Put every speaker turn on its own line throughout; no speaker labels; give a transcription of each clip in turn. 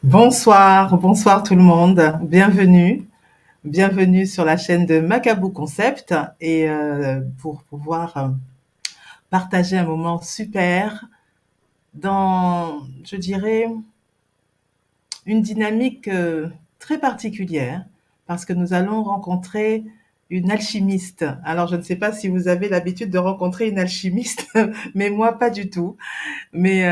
Bonsoir, bonsoir tout le monde. Bienvenue sur la chaîne de Macabou Concept et pour pouvoir partager un moment super dans, je dirais, une dynamique très particulière parce que nous allons rencontrer une alchimiste. Alors, je ne sais pas si vous avez l'habitude de rencontrer une alchimiste, mais moi, pas du tout. Mais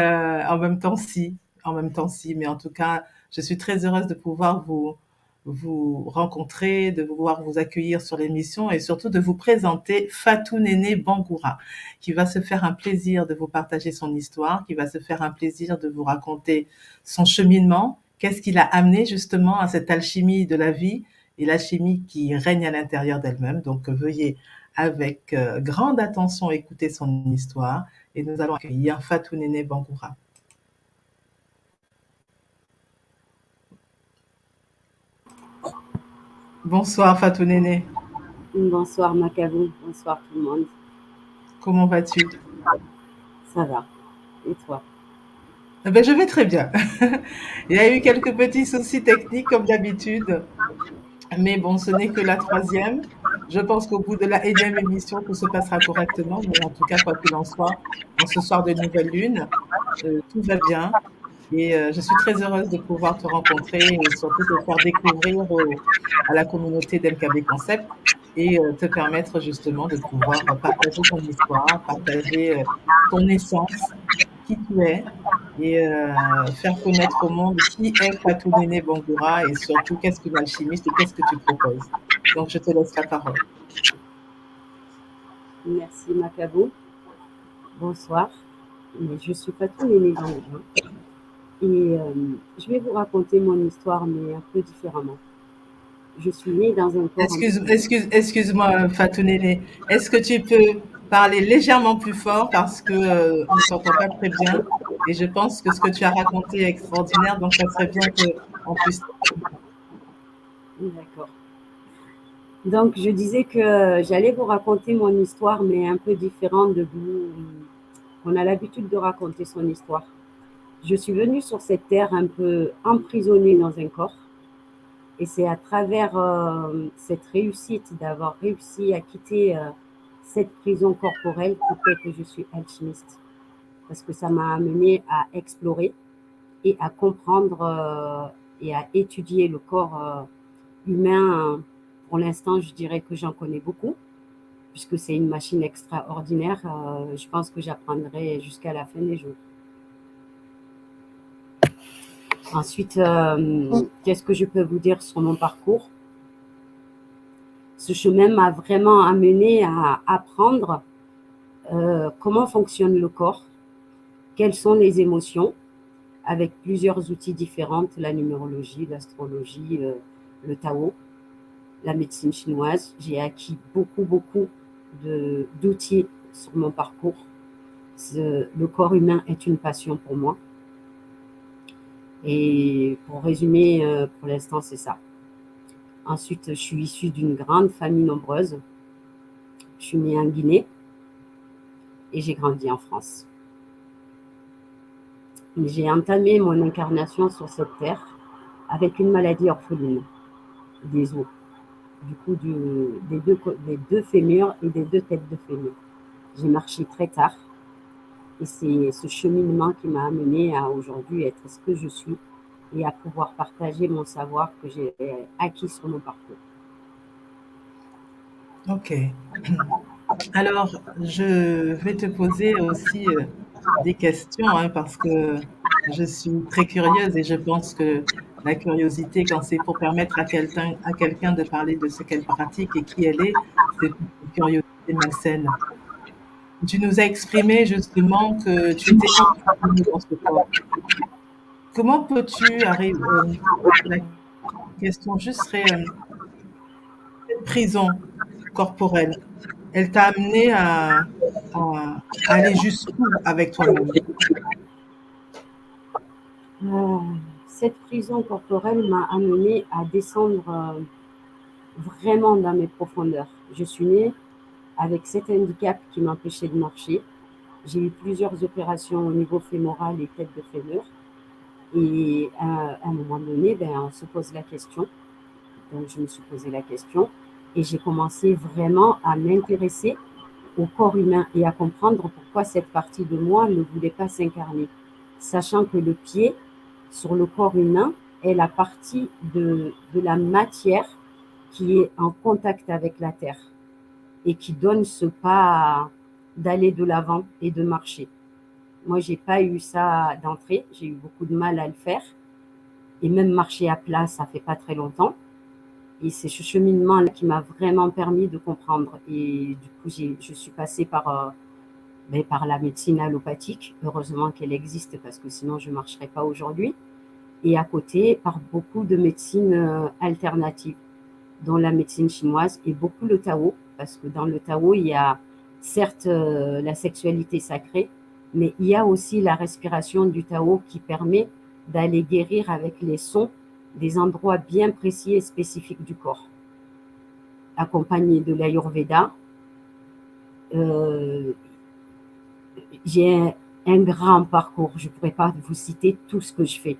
en même temps, si. En même temps, si. Mais en tout cas, je suis très heureuse de pouvoir vous rencontrer, de pouvoir vous accueillir sur l'émission et surtout de vous présenter Fatou Néné Bangoura, qui va se faire un plaisir de vous partager son histoire, qui va se faire un plaisir de vous raconter son cheminement, qu'est-ce qui l'a amené justement à cette alchimie de la vie et l'alchimie qui règne à l'intérieur d'elle-même. Donc, veuillez avec grande attention écouter son histoire et nous allons accueillir Fatou Néné Bangoura. Bonsoir Fatou Néné,
Bonsoir Macabou, bonsoir tout le monde.
comment vas-tu?
Ça va. Et toi?
Eh ben, je vais très bien. Il y a eu quelques petits soucis techniques comme d'habitude, mais bon, ce n'est que la troisième. Je pense qu'au bout de la énième émission, tout se passera correctement, mais en tout cas, quoi qu'il en soit, en ce soir de nouvelle lune, tout va bien. Et je suis très heureuse de pouvoir te rencontrer et surtout te faire découvrir à la communauté d'MKB Concept et te permettre justement de pouvoir partager ton histoire, partager ton essence, qui tu es et faire connaître au monde qui est Fatou Néné Bangoura et surtout qu'est-ce qu'une alchimiste et qu'est-ce que tu proposes. Donc je te laisse la parole.
Merci Macabou. Bonsoir. Je suis Fatou Néné et je vais vous raconter mon histoire, mais un peu différemment. Je suis née dans un corps un peu...
Excuse-moi, Fatou Néné. Est-ce que tu peux parler légèrement plus fort parce que on ne t'entend pas très bien et je pense que ce que tu as raconté est extraordinaire, donc ça serait bien que on puisse.
D'accord. Donc, je disais que j'allais vous raconter mon histoire, mais un peu différente de vous. On a l'habitude de raconter son histoire. Je suis venue sur cette terre un peu emprisonnée dans un corps. Et c'est à travers cette réussite, d'avoir réussi à quitter cette prison corporelle qui fait que je suis alchimiste. Parce que ça m'a amené à explorer et à comprendre et à étudier le corps humain. Pour l'instant, je dirais que j'en connais beaucoup, puisque c'est une machine extraordinaire. Je pense que j'apprendrai jusqu'à la fin des jours. Ensuite, qu'est-ce que je peux vous dire sur mon parcours? Ce chemin m'a vraiment amené à apprendre comment fonctionne le corps, quelles sont les émotions, avec plusieurs outils différents, la numérologie, l'astrologie, le Tao, la médecine chinoise. J'ai acquis beaucoup d'outils sur mon parcours. Le corps humain est une passion pour moi. Et pour résumer, pour l'instant, c'est ça. Ensuite, je suis issue d'une grande famille nombreuse. Je suis née en Guinée et j'ai grandi en France. J'ai entamé mon incarnation sur cette terre avec une maladie orpheline des os, du coup des deux fémurs et des deux têtes de fémur. J'ai marché très tard et c'est ce cheminement qui m'a amené à aujourd'hui être ce que je suis et à pouvoir partager mon savoir que j'ai acquis sur mon parcours.
Ok. Alors, je vais te poser aussi des questions hein, parce que je suis très curieuse et je pense que la curiosité, quand c'est pour permettre à quelqu'un de parler de ce qu'elle pratique et qui elle est, c'est une curiosité malsaine. Tu nous as exprimé justement que tu étais emprisonnée dans ce corps. Comment peux-tu arriver, la question juste serait, cette prison corporelle, elle t'a amené à aller jusqu'où avec toi-même?
Euh, cette prison corporelle m'a amené à descendre vraiment dans mes profondeurs. Je suis née avec cet handicap qui m'empêchait de marcher. J'ai eu plusieurs opérations au niveau fémoral et tête de fémur. Et à un moment donné, ben, on se pose la question. Donc, je me suis posé la question et j'ai commencé vraiment à m'intéresser au corps humain et à comprendre pourquoi cette partie de moi ne voulait pas s'incarner. Sachant que le pied, sur le corps humain, est la partie de la matière qui est en contact avec la terre et qui donne ce pas d'aller de l'avant et de marcher. Moi, j'ai pas eu ça d'entrée, j'ai eu beaucoup de mal à le faire. Et même marcher à plat, ça fait pas très longtemps. Et c'est ce cheminement-là qui m'a vraiment permis de comprendre. Et du coup, je suis passée par la médecine allopathique. Heureusement qu'elle existe parce que sinon je ne marcherais pas aujourd'hui. Et à côté, par beaucoup de médecines alternatives, dont la médecine chinoise et beaucoup le Tao. Parce que dans le Tao, il y a certes la sexualité sacrée, mais il y a aussi la respiration du Tao qui permet d'aller guérir avec les sons des endroits bien précis et spécifiques du corps, accompagné de l'Ayurveda. Euh, j'ai un grand parcours, je ne pourrais pas vous citer tout ce que je fais.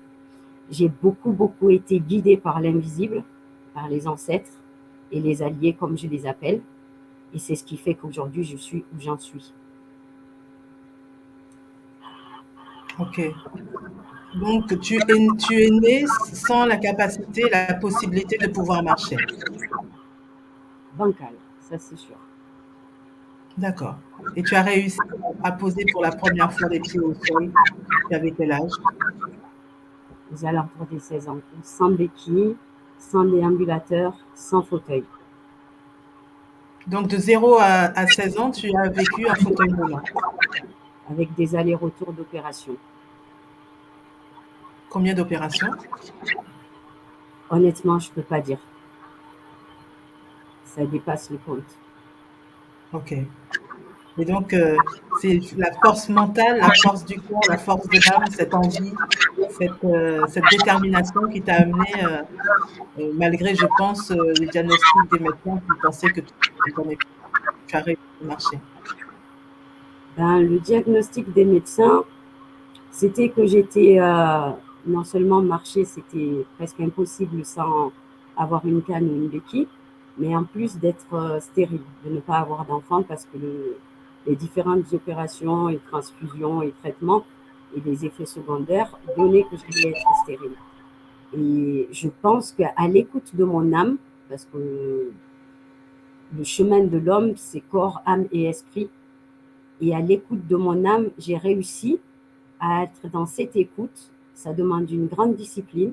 J'ai beaucoup, beaucoup été guidée par l'invisible, par les ancêtres et les alliés, comme je les appelle. Et c'est ce qui fait qu'aujourd'hui, je suis où j'en suis.
Ok. Donc, tu es né sans la capacité, la possibilité de pouvoir marcher.
Bancal, ça c'est sûr.
D'accord. Et tu as réussi à poser pour la première fois les pieds au sol. Tu avais quel âge?
Aux alentours des 16 ans. Sans béquille, sans déambulateur, sans fauteuil.
Donc, de 0 à 16 ans, tu as vécu en fauteuil roulant.
Avec des allers-retours d'opération.
Combien d'opérations?
Honnêtement, je ne peux pas dire. Ça dépasse le compte.
Ok. Et donc, c'est la force mentale, la force du corps, la force de l'âme, cette envie, cette détermination qui t'a amené, malgré, je pense, les diagnostics des médecins qui pensaient que tu as réussi à marcher.
Ben, le diagnostic des médecins, c'était que j'étais, non seulement marcher, c'était presque impossible sans avoir une canne ou une béquille, mais en plus d'être stérile, de ne pas avoir d'enfant parce que les différentes opérations et transfusions et traitements et les effets secondaires donnaient que je devais être stérile. Et je pense qu'à l'écoute de mon âme, parce que le chemin de l'homme, c'est corps, âme et esprit, et à l'écoute de mon âme, j'ai réussi à être dans cette écoute. Ça demande une grande discipline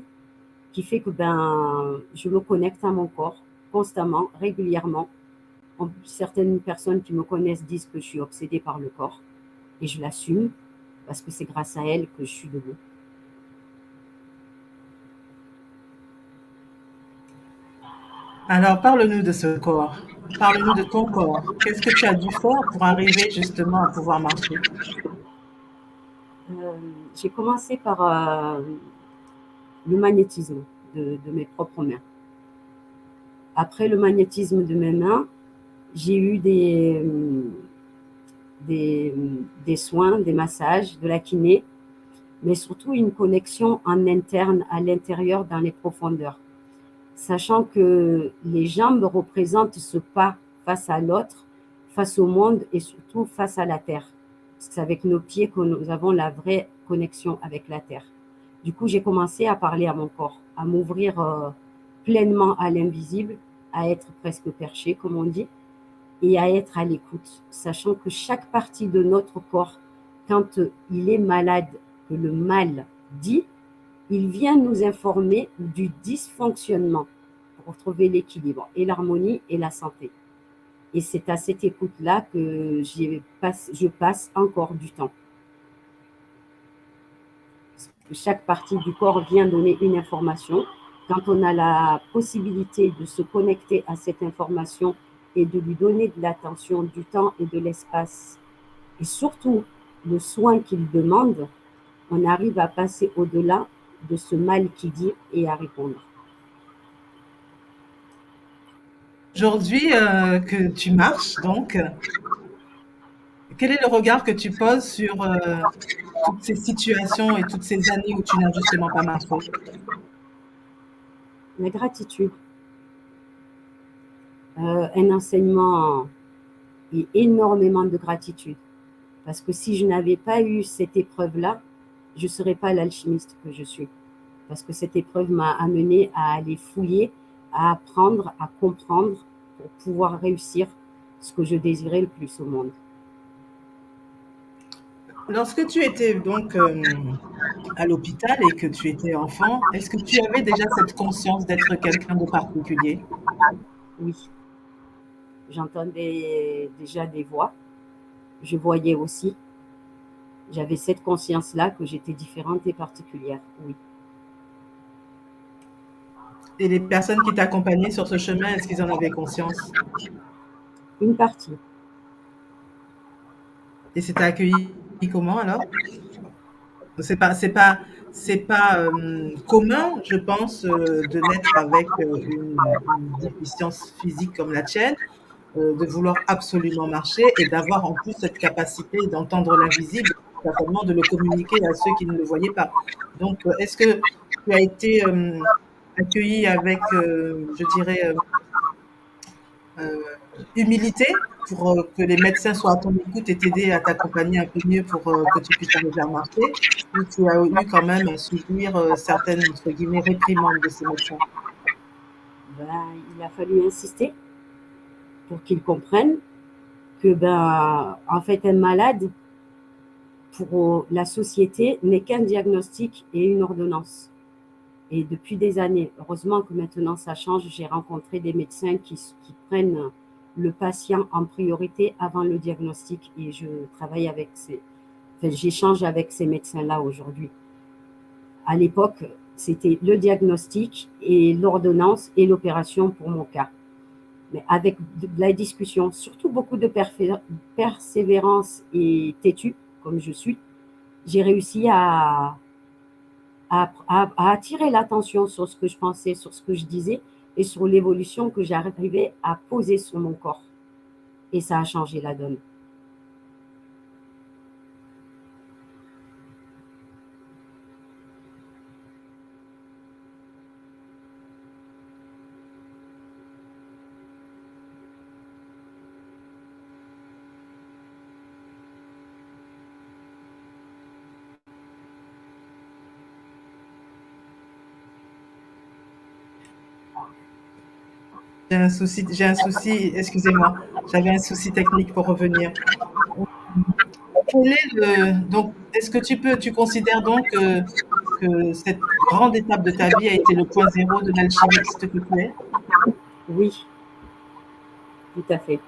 qui fait que je me connecte à mon corps constamment, régulièrement. Certaines personnes qui me connaissent disent que je suis obsédée par le corps et je l'assume parce que c'est grâce à elle que je suis debout.
Alors, parle-nous de ce corps. Parle-nous de ton corps. Qu'est-ce que tu as dû faire pour arriver justement à pouvoir marcher?
Euh, j'ai commencé par le magnétisme de mes propres mains. Après le magnétisme de mes mains, j'ai eu des, des soins, des massages, de la kiné, mais surtout une connexion en interne, à l'intérieur, dans les profondeurs. Sachant que les jambes représentent ce pas face à l'autre, face au monde et surtout face à la terre. C'est avec nos pieds que nous avons la vraie connexion avec la terre. Du coup, j'ai commencé à parler à mon corps, à m'ouvrir pleinement à l'invisible, à être presque perché, comme on dit, et à être à l'écoute, sachant que chaque partie de notre corps, quand il est malade, que le mal dit, il vient nous informer du dysfonctionnement pour trouver l'équilibre et l'harmonie et la santé. Et c'est à cette écoute-là que je passe encore du temps. Chaque partie du corps vient donner une information. Quand on a la possibilité de se connecter à cette information et de lui donner de l'attention, du temps et de l'espace, et surtout le soin qu'il demande, on arrive à passer au-delà de ce mal qui dit et à répondre.
Aujourd'hui, que tu marches, donc, quel est le regard que tu poses sur toutes ces situations et toutes ces années où tu n'as justement pas marché?
La gratitude, un enseignement et énormément de gratitude. Parce que si je n'avais pas eu cette épreuve-là, je ne serais pas l'alchimiste que je suis. Parce que cette épreuve m'a amené à aller fouiller, à apprendre, à comprendre pour pouvoir réussir ce que je désirais le plus au monde.
Lorsque tu étais donc à l'hôpital et que tu étais enfant, est-ce que tu avais déjà cette conscience d'être quelqu'un de particulier?
Oui, j'entendais déjà des voix, je voyais aussi, j'avais cette conscience-là que j'étais différente et particulière, oui.
Et les personnes qui t'accompagnaient sur ce chemin, est-ce qu'ils en avaient conscience?
Une partie,
Et c'était accueilli comment alors? C'est pas commun, je pense, de naître avec une déficience physique comme la tienne, de vouloir absolument marcher et d'avoir en plus cette capacité d'entendre l'invisible, certainement de le communiquer à ceux qui ne le voyaient pas. Donc, est-ce que tu as été accueilli avec, je dirais, euh, humilité pour que les médecins soient à ton écoute et t'aider à t'accompagner un peu mieux pour que tu puisses arriver à marcher, ou tu as eu quand même à subir certaines, entre guillemets, réprimandes de ces médecins?
ben, il a fallu insister pour qu'ils comprennent que, ben, en fait, un malade, pour la société, n'est qu'un diagnostic et une ordonnance. Et depuis des années, heureusement que maintenant ça change, j'ai rencontré des médecins qui prennent le patient en priorité avant le diagnostic et je travaille avec enfin, j'échange avec ces médecins-là aujourd'hui. À l'époque, c'était le diagnostic et l'ordonnance et l'opération pour mon cas. Mais avec de la discussion, surtout beaucoup de persévérance et têtu, comme je suis, j'ai réussi à attirer l'attention sur ce que je pensais, sur ce que je disais et sur l'évolution que j'arrivais à poser sur mon corps. Et ça a changé la donne.
J'ai un souci, excusez-moi, j'avais un souci technique pour revenir. Quel est donc, est-ce que tu considères donc que cette grande étape de ta vie a été le point zéro de l'alchimiste que tu es?
Oui, tout à fait.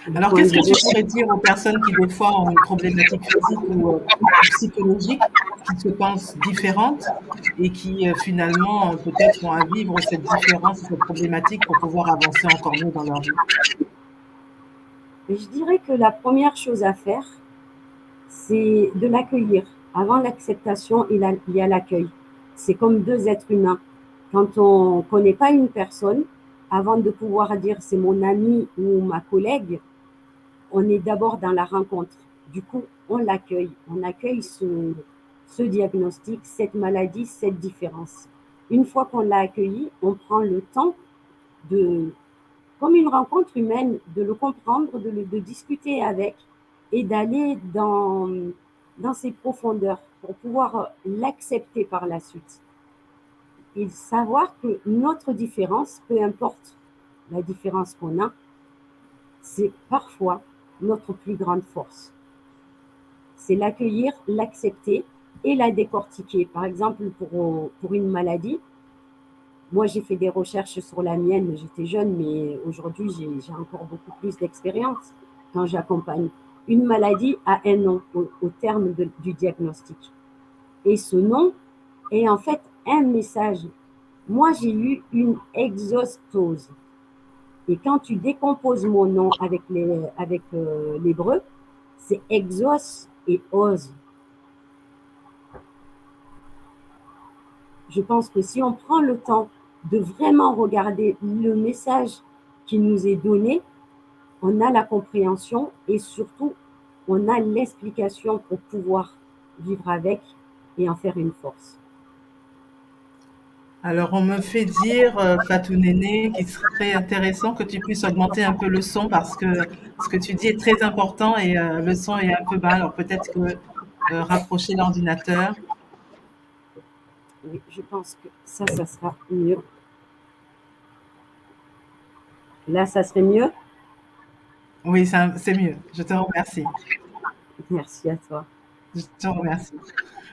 Le
Alors,
point
qu'est-ce que tu
zéro,
pourrais dire aux personnes qui, des fois, ont une problématique physique ou psychologique, qui se pensent différentes et qui, finalement, peut-être ont à vivre cette différence, cette problématique pour pouvoir avancer encore mieux dans leur vie?
je dirais que la première chose à faire, c'est de l'accueillir. Avant l'acceptation, il y a l'accueil. C'est comme deux êtres humains. Quand on ne connaît pas une personne, avant de pouvoir dire c'est mon ami ou ma collègue, on est d'abord dans la rencontre. Du coup, on l'accueille. On accueille ce diagnostic, cette maladie, cette différence. Une fois qu'on l'a accueilli, on prend le temps de, comme une rencontre humaine, de le comprendre, de discuter avec et d'aller dans ses profondeurs pour pouvoir l'accepter par la suite. Et savoir que notre différence, peu importe la différence qu'on a, c'est parfois notre plus grande force. C'est l'accueillir, l'accepter et la décortiquer. Par exemple, pour une maladie, moi j'ai fait des recherches sur la mienne, j'étais jeune, mais aujourd'hui j'ai encore beaucoup plus d'expérience quand j'accompagne. Une maladie a un nom au terme du diagnostic. Et ce nom est en fait un message. Moi j'ai eu une exostose. Et quand tu décomposes mon nom avec l'hébreu, c'est exos et ose. Je pense que si on prend le temps de vraiment regarder le message qui nous est donné, on a la compréhension et surtout, on a l'explication pour pouvoir vivre avec et en faire une force.
Alors, on me fait dire, Fatou Néné, qu'il serait intéressant que tu puisses augmenter un peu le son parce que ce que tu dis est très important et le son est un peu bas. Alors, peut-être que rapprocher l'ordinateur.
Oui, je pense que ça sera mieux. Là, ça serait mieux.
Oui, c'est mieux. Je te remercie.
Merci à toi.
Je te remercie.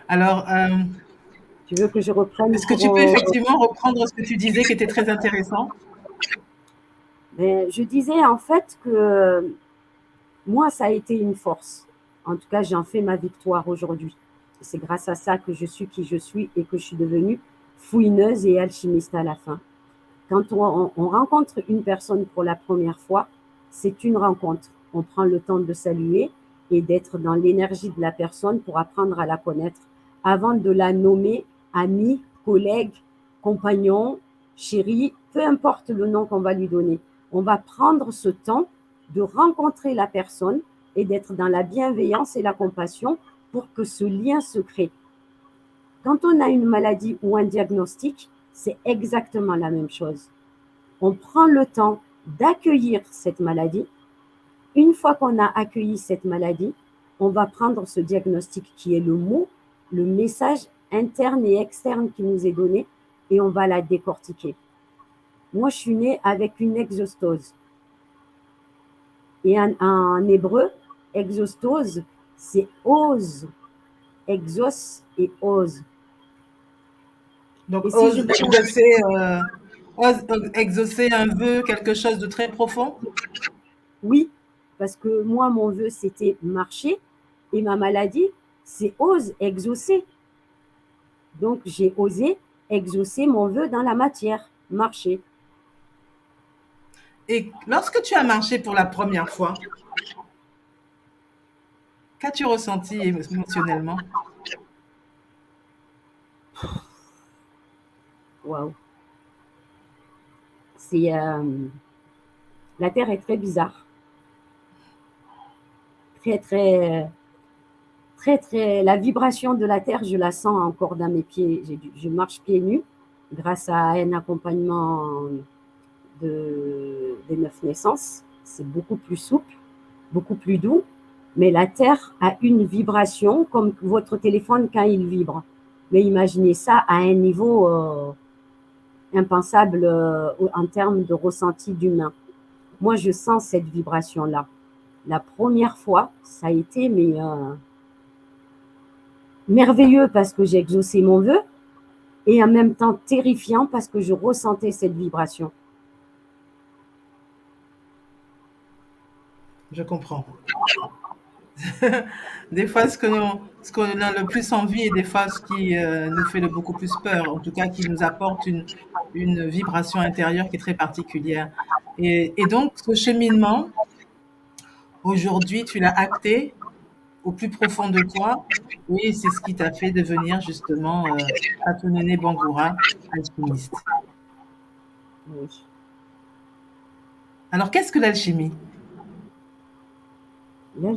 Alors,
Tu veux que je reprenne
est-ce que tu peux
pour...
effectivement reprendre ce que tu disais qui était très intéressant?
Mais je disais en fait que moi, ça a été une force. En tout cas, j'en fais ma victoire aujourd'hui. C'est grâce à ça que je suis qui je suis et que je suis devenue fouineuse et alchimiste à la fin. Quand on rencontre une personne pour la première fois, c'est une rencontre. On prend le temps de saluer et d'être dans l'énergie de la personne pour apprendre à la connaître avant de la nommer amie, collègue, compagnon, chérie, peu importe le nom qu'on va lui donner. On va prendre ce temps de rencontrer la personne et d'être dans la bienveillance et la compassion pour que ce lien se crée. Quand on a une maladie ou un diagnostic, c'est exactement la même chose. On prend le temps d'accueillir cette maladie. Une fois qu'on a accueilli cette maladie, on va prendre ce diagnostic qui est le mot, le message interne et externe qui nous est donné et on va la décortiquer. Moi, je suis née avec une exostose. Et en hébreu, exostose, c'est ose, exos et ose.
Donc,
Et si je
ose exaucer un vœu, quelque chose de très profond.
oui, parce que moi, mon vœu, c'était marcher et ma maladie, c'est ose, exaucer. Donc, j'ai osé exaucer mon vœu dans la matière, marcher.
Et lorsque tu as marché pour la première fois, qu'as-tu ressenti émotionnellement?
Waouh! C'est la Terre est très bizarre, très très très très. La vibration de la Terre, je la sens encore dans mes pieds. Je marche pieds nus grâce à un accompagnement des neuf naissances. C'est beaucoup plus souple, beaucoup plus doux. Mais la Terre a une vibration comme votre téléphone quand il vibre. Mais imaginez ça à un niveau impensable en termes de ressenti d'humain. Moi, je sens cette vibration-là. La première fois, ça a été merveilleux parce que j'ai exaucé mon vœu et en même temps terrifiant parce que je ressentais cette vibration.
Je comprends. Des fois, ce qu'on a le plus envie et des fois ce qui nous fait le beaucoup plus peur, en tout cas qui nous apporte une vibration intérieure qui est très particulière. Et donc, ce cheminement, aujourd'hui, tu l'as acté au plus profond de toi et c'est ce qui t'a fait devenir justement Fatou Néné Bangoura, alchimiste.
Oui.
Alors, qu'est-ce que l'alchimie?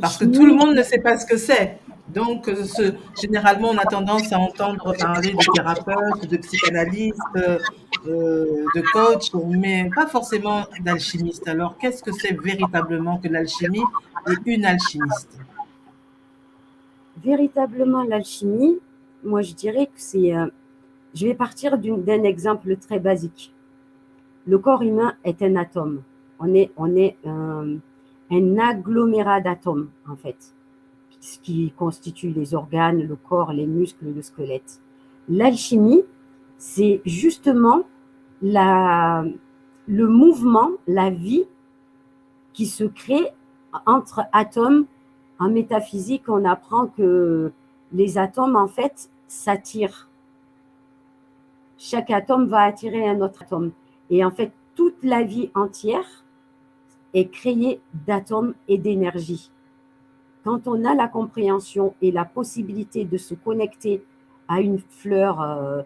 Parce que tout le
L'alchimie,
monde ne sait pas ce que c'est. Donc, généralement, on a tendance à entendre parler de thérapeutes, de psychanalystes, de coachs, mais pas forcément d'alchimistes. Alors, qu'est-ce que c'est véritablement que l'alchimie et une alchimiste?
véritablement l'alchimie, moi je dirais que c'est... je vais partir d'un exemple très basique. Le corps humain est un atome. On est un agglomérat d'atomes, en fait, ce qui constitue les organes, le corps, les muscles, le squelette. L'alchimie, c'est justement la, le mouvement, la vie qui se crée entre atomes. En métaphysique, on apprend que les atomes, en fait, s'attirent. Chaque atome va attirer un autre atome. Et en fait, toute la vie entière est créée d'atomes et d'énergie. Quand on a la compréhension et la possibilité de se connecter à une fleur,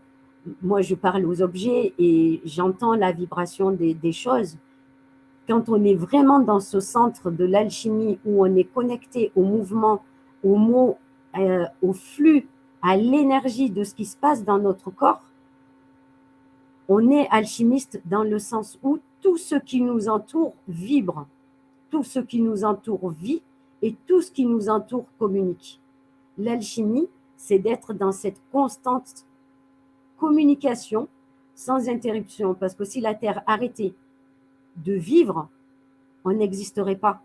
moi je parle aux objets et j'entends la vibration des choses. quand on est vraiment dans ce centre de l'alchimie où on est connecté au mouvement, au mot, au flux, à l'énergie de ce qui se passe dans notre corps, on est alchimiste dans le sens où tout ce qui nous entoure vibre, tout ce qui nous entoure vit et tout ce qui nous entoure communique. L'alchimie, c'est d'être dans cette constante communication sans interruption, parce que si la Terre arrêtait de vivre, on n'existerait pas.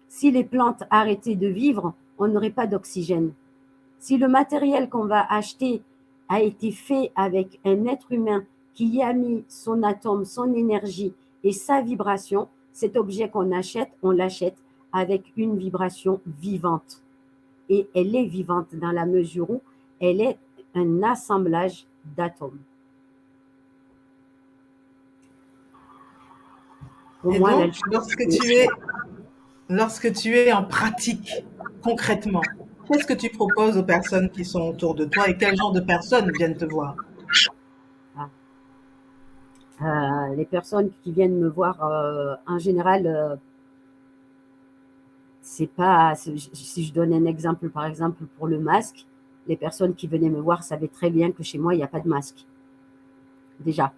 Si les plantes arrêtaient de vivre, on n'aurait pas d'oxygène. Si le matériel qu'on va acheter a été fait avec un être humain qui y a mis son atome, son énergie et sa vibration, cet objet qu'on achète, on l'achète avec une vibration vivante. Et elle est vivante dans la mesure où elle est un assemblage d'atomes. Pour
Et
moi,
donc,
l'alchimie,
lorsque tu es en pratique, concrètement, qu'est-ce que tu proposes aux personnes qui sont autour de toi et quel genre de personnes viennent te voir?
les personnes qui viennent me voir, en général, c'est pas. Si je donne un exemple, par exemple, pour le masque, les personnes qui venaient me voir savaient très bien que chez moi, il n'y a pas de masque. Déjà.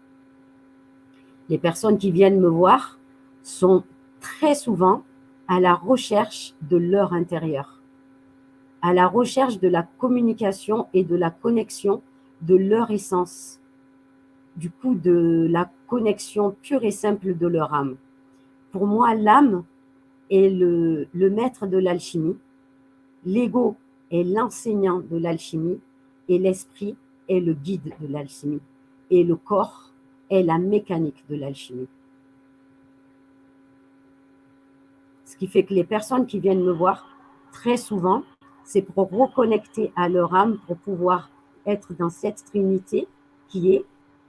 Les personnes qui viennent me voir sont très souvent à la recherche de leur intérieur, à la recherche de la communication et de la connexion de leur essence, du coup de la connexion pure et simple de leur âme. Pour moi, l'âme est le maître de l'alchimie, l'ego est l'enseignant de l'alchimie et l'esprit est le guide de l'alchimie et le corps est la mécanique de l'alchimie. Ce qui fait que les personnes qui viennent me voir, très souvent, c'est pour reconnecter à leur âme, pour pouvoir être dans cette trinité qui est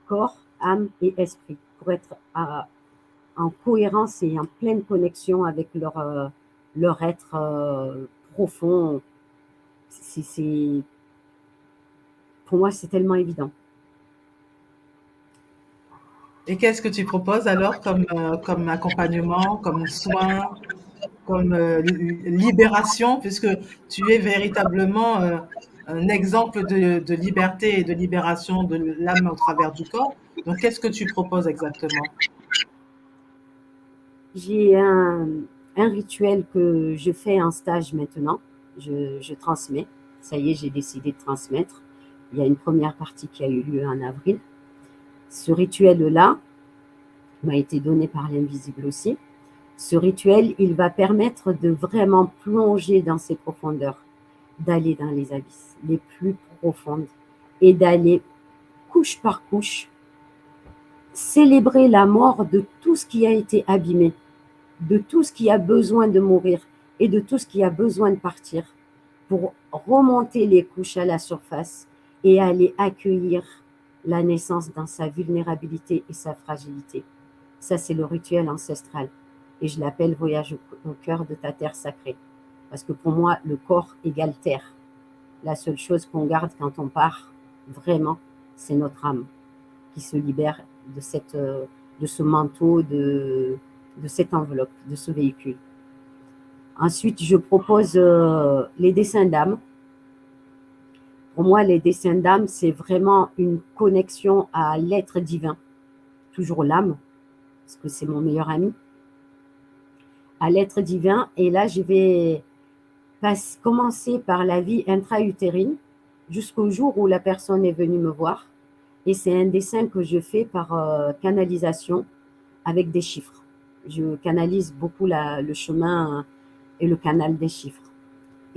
corps, âme et esprit, pour être en cohérence et en pleine connexion avec leur être profond. Pour moi, c'est tellement évident.
Et qu'est-ce que tu proposes alors comme accompagnement, comme soin, comme libération, puisque tu es véritablement un exemple de liberté et de libération de l'âme au travers du corps. Donc, qu'est-ce que tu proposes exactement?
J'ai un rituel que je fais en stage maintenant. Je transmets. Ça y est, j'ai décidé de transmettre. Il y a une première partie qui a eu lieu en avril. Ce rituel-là m'a été donné par l'invisible aussi. Ce rituel, il va permettre de vraiment plonger dans ces profondeurs, d'aller dans les abysses les plus profondes et d'aller couche par couche célébrer la mort de tout ce qui a été abîmé, de tout ce qui a besoin de mourir et de tout ce qui a besoin de partir pour remonter les couches à la surface et aller accueillir la naissance dans sa vulnérabilité et sa fragilité. Ça, c'est le rituel ancestral. Et je l'appelle voyage au cœur de ta terre sacrée. Parce que pour moi, le corps égale terre. La seule chose qu'on garde quand on part, vraiment, c'est notre âme qui se libère de ce manteau, de cette enveloppe, de ce véhicule. Ensuite, je propose les dessins d'âme. Pour moi, les dessins d'âme, c'est vraiment une connexion à l'être divin, toujours l'âme, parce que c'est mon meilleur ami, à l'être divin. Et là, je vais commencer par la vie intra-utérine jusqu'au jour où la personne est venue me voir. Et c'est un dessin que je fais par canalisation avec des chiffres. Je canalise beaucoup le chemin et le canal des chiffres.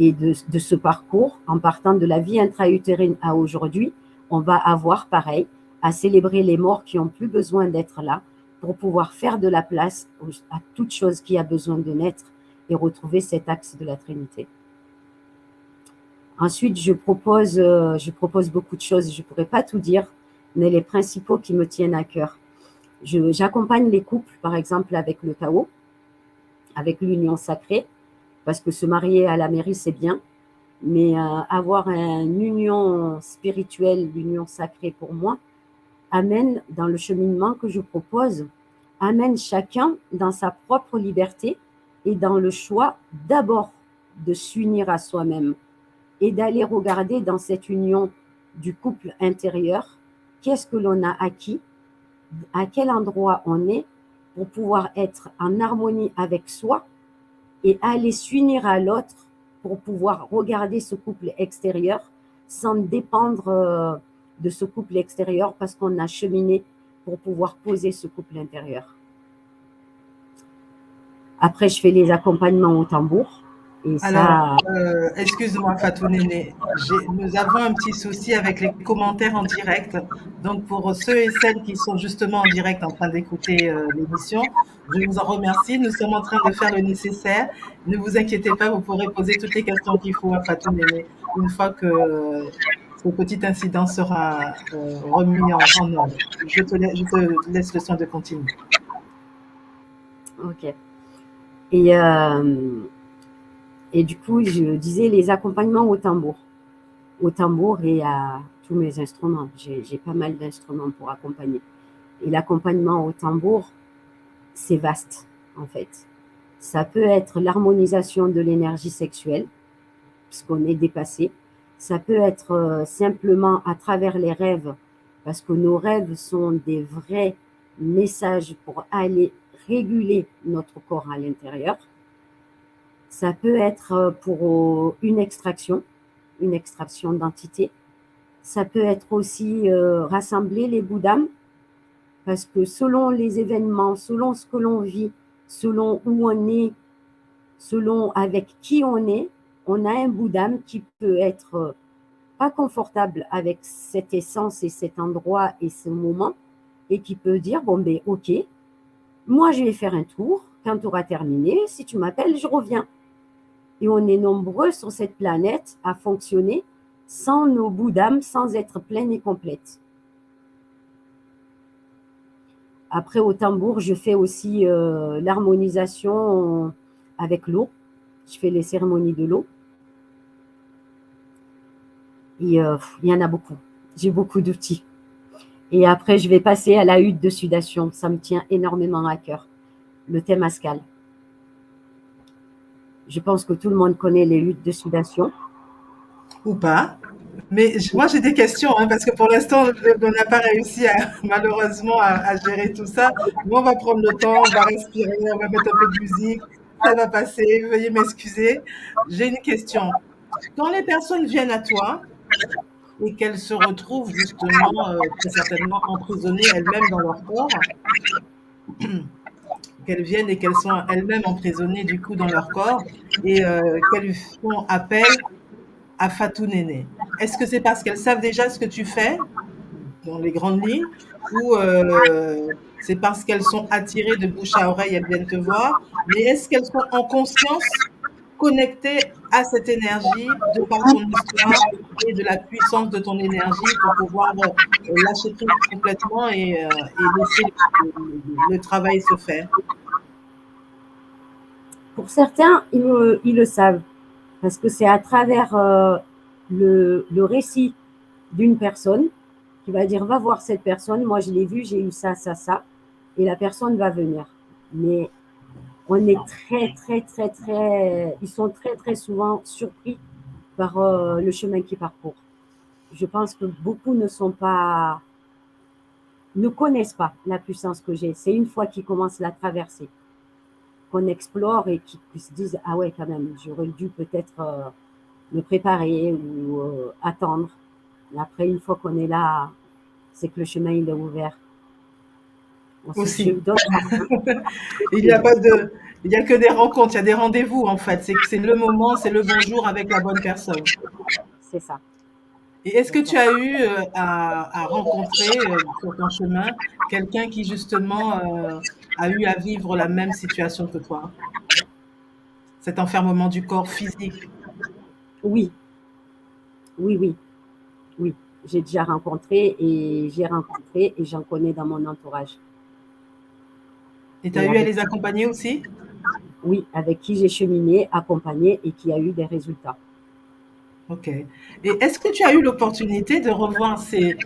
Et de ce parcours, en partant de la vie intra-utérine à aujourd'hui, on va avoir pareil à célébrer les morts qui n'ont plus besoin d'être là pour pouvoir faire de la place à toute chose qui a besoin de naître et retrouver cet axe de la Trinité. Ensuite, je propose beaucoup de choses. Je ne pourrais pas tout dire, mais les principaux qui me tiennent à cœur. J'accompagne les couples, par exemple, avec le Tao, avec l'union sacrée, parce que se marier à la mairie, c'est bien, mais avoir une union spirituelle, l'union sacrée pour moi, amène dans le cheminement que je propose amène chacun dans sa propre liberté et dans le choix d'abord de s'unir à soi-même et d'aller regarder dans cette union du couple intérieur qu'est-ce que l'on a acquis, à quel endroit on est pour pouvoir être en harmonie avec soi et aller s'unir à l'autre pour pouvoir regarder ce couple extérieur sans dépendre de ce couple extérieur parce qu'on a cheminé pour pouvoir poser ce couple intérieur. Après, je fais les accompagnements au tambour. Et
Alors,
ça,
excuse-moi Fatou Néné, nous avons un petit souci avec les commentaires en direct. Donc, pour ceux et celles qui sont justement en direct en train d'écouter l'émission, je vous en remercie. Nous sommes en train de faire le nécessaire. Ne vous inquiétez pas, vous pourrez poser toutes les questions qu'il faut à Fatou Néné une fois que ce petit incident sera remis en ordre. Je te laisse le soin de continuer.
ok. Et, euh, et du coup, je disais les accompagnements au tambour et à tous mes instruments. J'ai pas mal d'instruments pour accompagner. Et l'accompagnement au tambour, c'est vaste, en fait. Ça peut être l'harmonisation de l'énergie sexuelle, puisqu'on est dépassé. Ça peut être simplement à travers les rêves, parce que nos rêves sont des vrais messages pour aller réguler notre corps à l'intérieur. Ça peut être pour une extraction d'entité. Ça peut être aussi rassembler les bouts d'âme, parce que selon les événements, selon ce que l'on vit, selon où on est, selon avec qui on a un bout d'âme qui peut être pas confortable avec cette essence et cet endroit et ce moment, et qui peut dire, bon ben ok, moi je vais faire un tour, quand tu auras terminé, si tu m'appelles, je reviens. Et on est nombreux sur cette planète à fonctionner sans nos bouts d'âme, sans être pleine et complète. Après, au tambour, je fais aussi l'harmonisation avec l'eau. Je fais les cérémonies de l'eau. Et il y en a beaucoup. J'ai beaucoup d'outils. Et après, je vais passer à la hutte de sudation. Ça me tient énormément à cœur. Le temazcal. Je pense que tout le monde connaît les huttes de sudation.
Ou pas. Mais moi, j'ai des questions, hein, parce que pour l'instant, on n'a pas réussi malheureusement à gérer tout ça. Mais on va prendre le temps, on va respirer, on va mettre un peu de musique, ça va passer, veuillez m'excuser. J'ai une question. Quand les personnes viennent à toi et qu'elles se retrouvent justement, très certainement emprisonnées elles-mêmes dans leur corps, qu'elles viennent et qu'elles sont elles-mêmes emprisonnées du coup dans leur corps et qu'elles font appel à Fatou Néné. Est-ce que c'est parce qu'elles savent déjà ce que tu fais dans les grandes lignes ou c'est parce qu'elles sont attirées de bouche à oreille, elles viennent te voir, mais est-ce qu'elles sont en conscience connectées à cette énergie de par ton histoire et de la puissance de ton énergie pour pouvoir lâcher prise complètement et laisser le travail se faire?
Pour certains, ils le savent. Parce que c'est à travers le récit d'une personne qui va dire, va voir cette personne, moi je l'ai vu, j'ai eu ça, ça, ça, et la personne va venir. Mais on est ils sont très, très souvent surpris par le chemin qu'ils parcourent. Je pense que beaucoup ne connaissent pas la puissance que j'ai. C'est une fois qu'ils commencent la traversée, qu'on explore et qu'ils se disent, ah ouais, quand même, j'aurais dû peut-être me préparer ou attendre. Et après, une fois qu'on est là, c'est que le chemin il est ouvert. On se
Aussi.
donne.
Il n'y a pas de, il y a que des rencontres, il y a des rendez-vous en fait. C'est le moment, c'est le bonjour avec la bonne personne.
C'est ça.
Et est-ce que
C'est ça.
tu as eu à rencontrer sur ton chemin quelqu'un qui justement a eu à vivre la même situation que toi, cet enfermement du corps physique?
Oui, oui, oui, oui. J'ai rencontré et j'en connais dans mon entourage.
Et tu as
Et
eu à
avec,
les accompagner aussi?
oui, avec qui j'ai cheminé, accompagné et qui a eu des résultats.
Ok. Et est-ce que tu as eu l'opportunité de revoir ces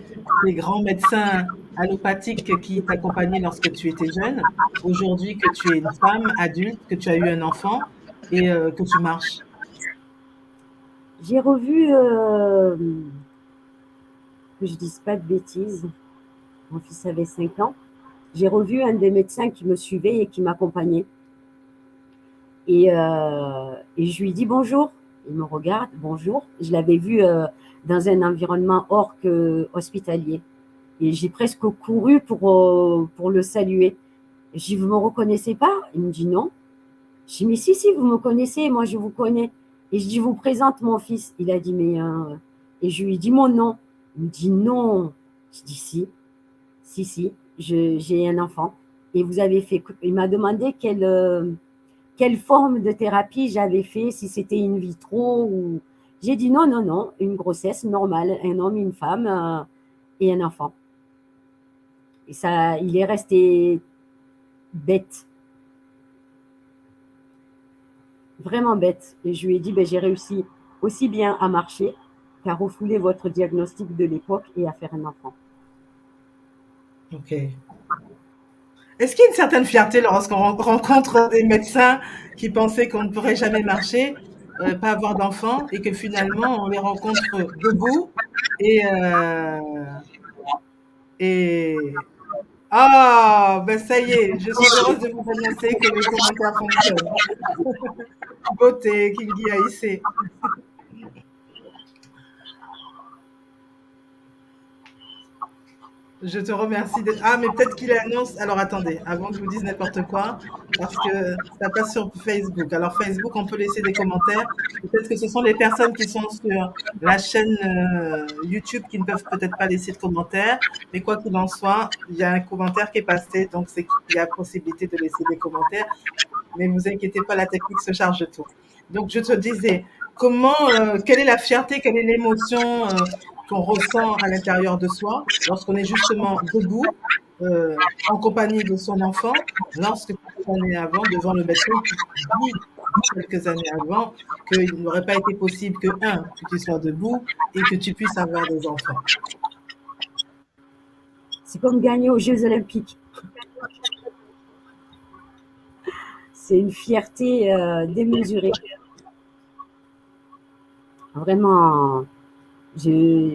grands médecins allopathiques qui t'accompagnaient lorsque tu étais jeune, aujourd'hui que tu es une femme adulte, que tu as eu un enfant et que tu marches?
J'ai revu, que je dise pas de bêtises, mon fils avait 5 ans. J'ai revu un des médecins qui me suivait et qui m'accompagnait. Et je lui dis bonjour. Il me regarde, bonjour. Je l'avais vu dans un environnement hors que hospitalier. Et j'ai presque couru pour le saluer. Je dis, vous me reconnaissez pas? Il me dit non. Je dis, mais si, si, vous me connaissez, moi je vous connais. Et je dis, vous présente mon fils. Il a dit, mais. Et je lui dis mon nom. Il me dit non. Je dis, si, si, si, j'ai un enfant. Et vous avez fait. Il m'a demandé quelle forme de thérapie j'avais fait, si c'était in vitro ou. J'ai dit non, non, non, une grossesse normale, un homme, une femme et un enfant. Et ça, il est resté bête, vraiment bête. Et je lui ai dit, ben, j'ai réussi aussi bien à marcher qu'à refouler votre diagnostic de l'époque et à faire un enfant.
Ok. Est-ce qu'il y a une certaine fierté lorsqu'on rencontre des médecins qui pensaient qu'on ne pourrait jamais marcher, pas avoir d'enfants, et que finalement on les rencontre debout et et ah ben ça y est, je suis heureuse de vous annoncer que les commentaires fonctionnent. Beauté, Kingi Aïssé. Je te remercie d'être. Ah, mais peut-être qu'il annonce. Alors attendez, avant que je vous dise n'importe quoi, parce que ça passe sur Facebook. Alors Facebook, on peut laisser des commentaires. Peut-être que ce sont les personnes qui sont sur la chaîne YouTube qui ne peuvent peut-être pas laisser de commentaires. Mais quoi qu'il en soit, il y a un commentaire qui est passé, donc c'est qu'il y a possibilité de laisser des commentaires. Mais ne vous inquiétez pas, la technique se charge de tout. Donc je te disais, quelle est la fierté, quelle est l'émotion qu'on ressent à l'intérieur de soi lorsqu'on est justement debout, en compagnie de son enfant, lorsque quelques années avant, devant le médecin, tu te dis quelques années avant qu'il n'aurait pas été possible que, un, que tu sois debout et que tu puisses avoir des enfants.
C'est comme gagner aux Jeux Olympiques. C'est une fierté démesurée. Vraiment,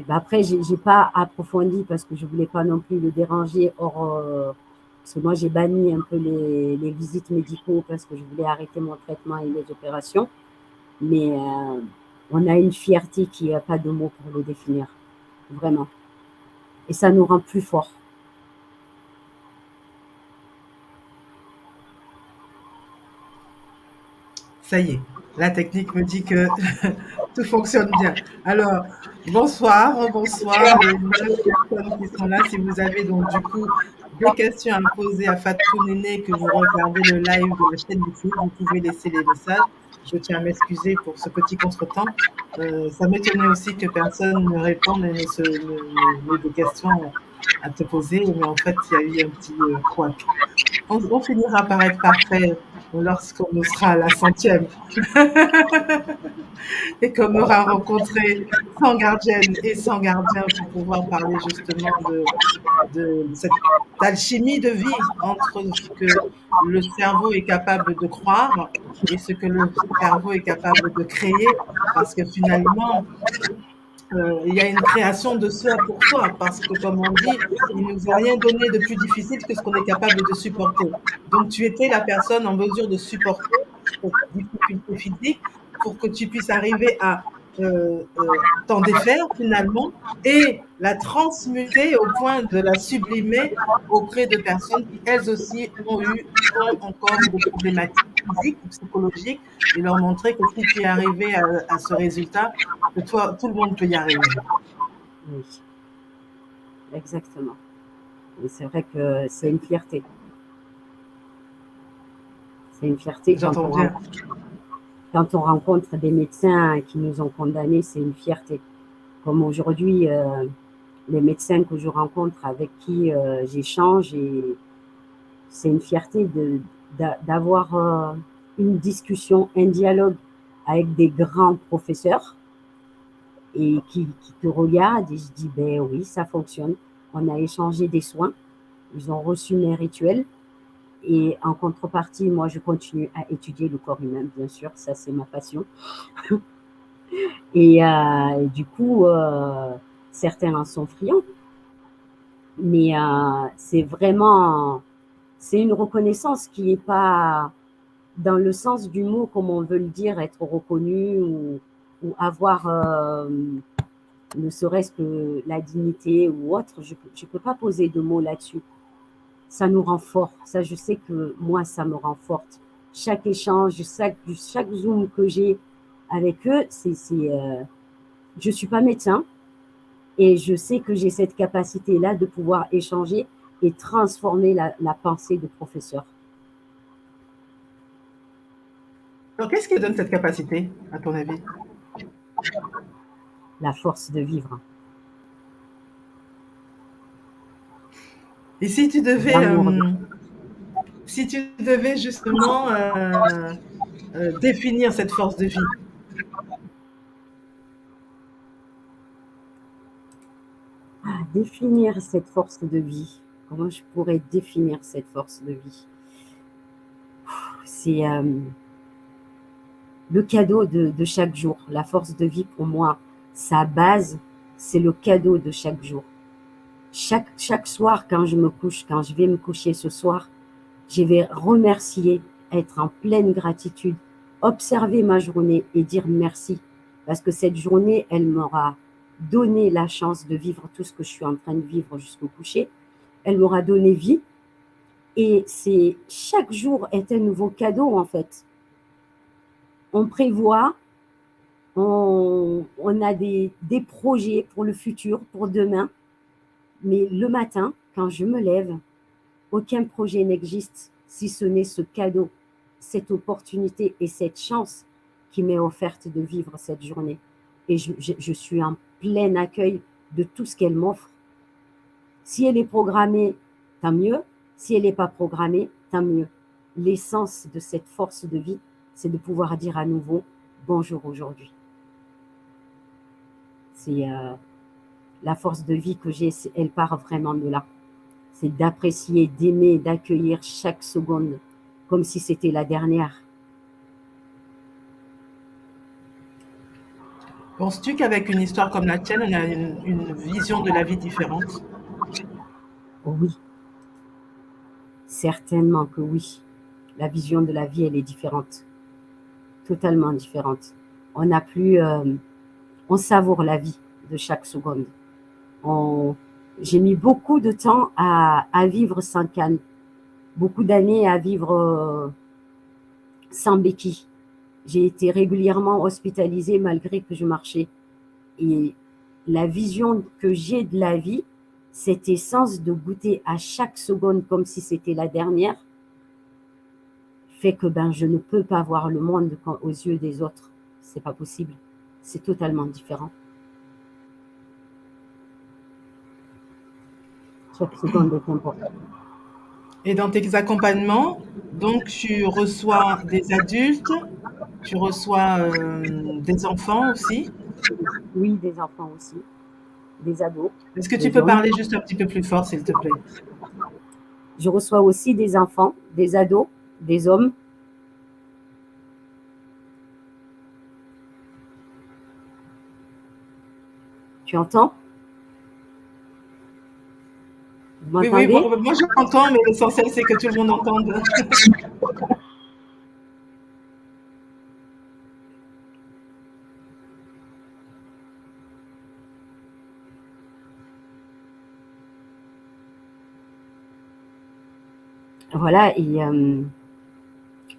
après, j'ai pas approfondi parce que je voulais pas non plus le déranger. Parce que moi, j'ai banni un peu les visites médicaux parce que je voulais arrêter mon traitement et les opérations. Mais on a une fierté qui n'a pas de mots pour le définir, vraiment. Et ça nous rend plus forts.
Ça y est, la technique me dit que tout fonctionne bien. Alors, bonsoir, bonsoir les 9 personnes qui sont là. Si vous avez donc du coup des questions à poser à Fatou Néné, que vous regardez le live de la chaîne YouTube, vous pouvez laisser les messages. Je tiens à m'excuser pour ce petit contretemps. Ça m'étonnait aussi que personne ne réponde et n'ait des questions à te poser, mais en fait, il y a eu un petit couac. On finira par être parfait lorsqu'on nous sera à la centième et qu'on aura rencontré 100 gardiennes et 100 gardiens pour pouvoir parler justement de cette alchimie de vie entre ce que le cerveau est capable de croire et ce que le cerveau est capable de créer, parce que finalement, il y a une création de soi pour soi, parce que comme on dit, il ne nous est rien donné de plus difficile que ce qu'on est capable de supporter. Donc tu étais la personne en mesure de supporter cette difficulté physique pour que tu puisses arriver à t'en défaire finalement et la transmuter au point de la sublimer auprès de personnes qui elles aussi ont encore des problématiques physiques ou psychologiques, et leur montrer que si tu es arrivé à ce résultat, que toi, tout le monde peut y arriver.
Oui, exactement. Et c'est vrai que c'est une fierté. C'est une fierté
J'entends bien.
quand on rencontre des médecins qui nous ont condamnés, c'est une fierté. Comme aujourd'hui, les médecins que je rencontre, avec qui j'échange, et c'est une fierté d'avoir une discussion, un dialogue avec des grands professeurs et qui te regarde et je dis, ben oui, ça fonctionne. On a échangé des soins, ils ont reçu mes rituels et en contrepartie, moi, je continue à étudier le corps humain, bien sûr, ça c'est ma passion. Et du coup, certains en sont friands, mais c'est vraiment, c'est une reconnaissance qui n'est pas dans le sens du mot, comme on veut le dire, être reconnu ou avoir ne serait-ce que la dignité ou autre. Je ne peux pas poser de mots là-dessus. Ça nous rend fort. Ça, je sais que moi, ça me rend forte. Chaque échange, chaque Zoom que j'ai avec eux, je ne suis pas médecin et je sais que j'ai cette capacité-là de pouvoir échanger et transformer la pensée de professeur.
Alors, qu'est-ce qui donne cette capacité, à ton avis?
La force de vivre,
Et si tu devais,
l'amour.
si tu devais justement définir cette force de vie,
Définir cette force de vie. Comment je pourrais définir cette force de vie? C'est le cadeau de chaque jour. La force de vie, pour moi, sa base, c'est le cadeau de chaque jour. Chaque soir, quand je me couche, quand je vais me coucher ce soir, je vais remercier, être en pleine gratitude, observer ma journée et dire merci. Parce que cette journée, elle m'aura donné la chance de vivre tout ce que je suis en train de vivre jusqu'au coucher. Elle m'aura donné vie. Et c'est chaque jour est un nouveau cadeau, en fait. On prévoit, on a des projets pour le futur, pour demain. Mais le matin, quand je me lève, aucun projet n'existe si ce n'est ce cadeau, cette opportunité et cette chance qui m'est offerte de vivre cette journée. Et je suis en plein accueil de tout ce qu'elle m'offre. Si elle est programmée, tant mieux. Si elle n'est pas programmée, tant mieux. L'essence de cette force de vie, c'est de pouvoir dire à nouveau bonjour aujourd'hui. C'est la force de vie que j'ai, elle part vraiment de là. C'est d'apprécier, d'aimer, d'accueillir chaque seconde comme si c'était la dernière.
penses-tu qu'avec une histoire comme la tienne, on a une vision de la vie différente?
Oui, certainement que oui. La vision de la vie, elle est différente, totalement différente. On n'a plus, on savoure la vie de chaque seconde. On, j'ai mis beaucoup de temps à vivre sans canne, beaucoup d'années à vivre sans béquille. J'ai été régulièrement hospitalisée malgré que je marchais. Et la vision que j'ai de la vie, cette essence de goûter à chaque seconde comme si c'était la dernière, fait que ben, je ne peux pas voir le monde aux yeux des autres. C'est pas possible. C'est totalement différent. Chaque seconde est importante.
Et dans tes accompagnements, donc tu reçois des adultes, tu reçois des enfants aussi.
Oui, des enfants aussi, des ados,
Est-ce que tu
des
peux
hommes.
parler juste un petit peu plus fort, s'il te plaît?
Je reçois aussi des enfants, des ados, des hommes. Tu entends? Vous
Oui, oui,
m'entendez?
moi j'entends, mais l'essentiel c'est que tout le monde entende.
Voilà, et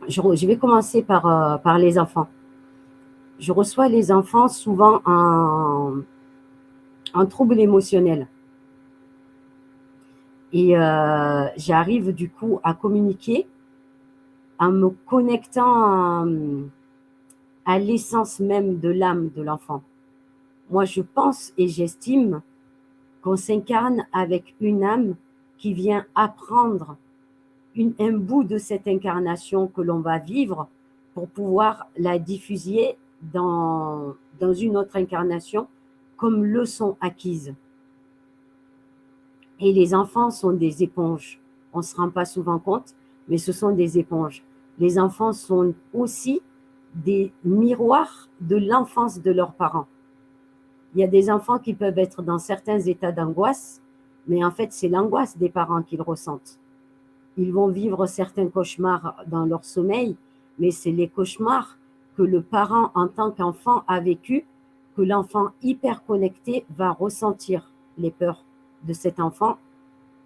je vais commencer par les enfants. Je reçois les enfants souvent en trouble émotionnel. Et j'arrive du coup à communiquer en me connectant à l'essence même de l'âme de l'enfant. Moi, je pense et j'estime qu'on s'incarne avec une âme qui vient apprendre un bout de cette incarnation que l'on va vivre pour pouvoir la diffuser dans une autre incarnation comme leçon acquise. Et les enfants sont des éponges. On ne se rend pas souvent compte, mais ce sont des éponges. Les enfants sont aussi des miroirs de l'enfance de leurs parents. Il y a des enfants qui peuvent être dans certains états d'angoisse, mais en fait, c'est l'angoisse des parents qu'ils ressentent. Ils vont vivre certains cauchemars dans leur sommeil, mais c'est les cauchemars que le parent, en tant qu'enfant, a vécu, que l'enfant hyper connecté va ressentir les peurs de cet enfant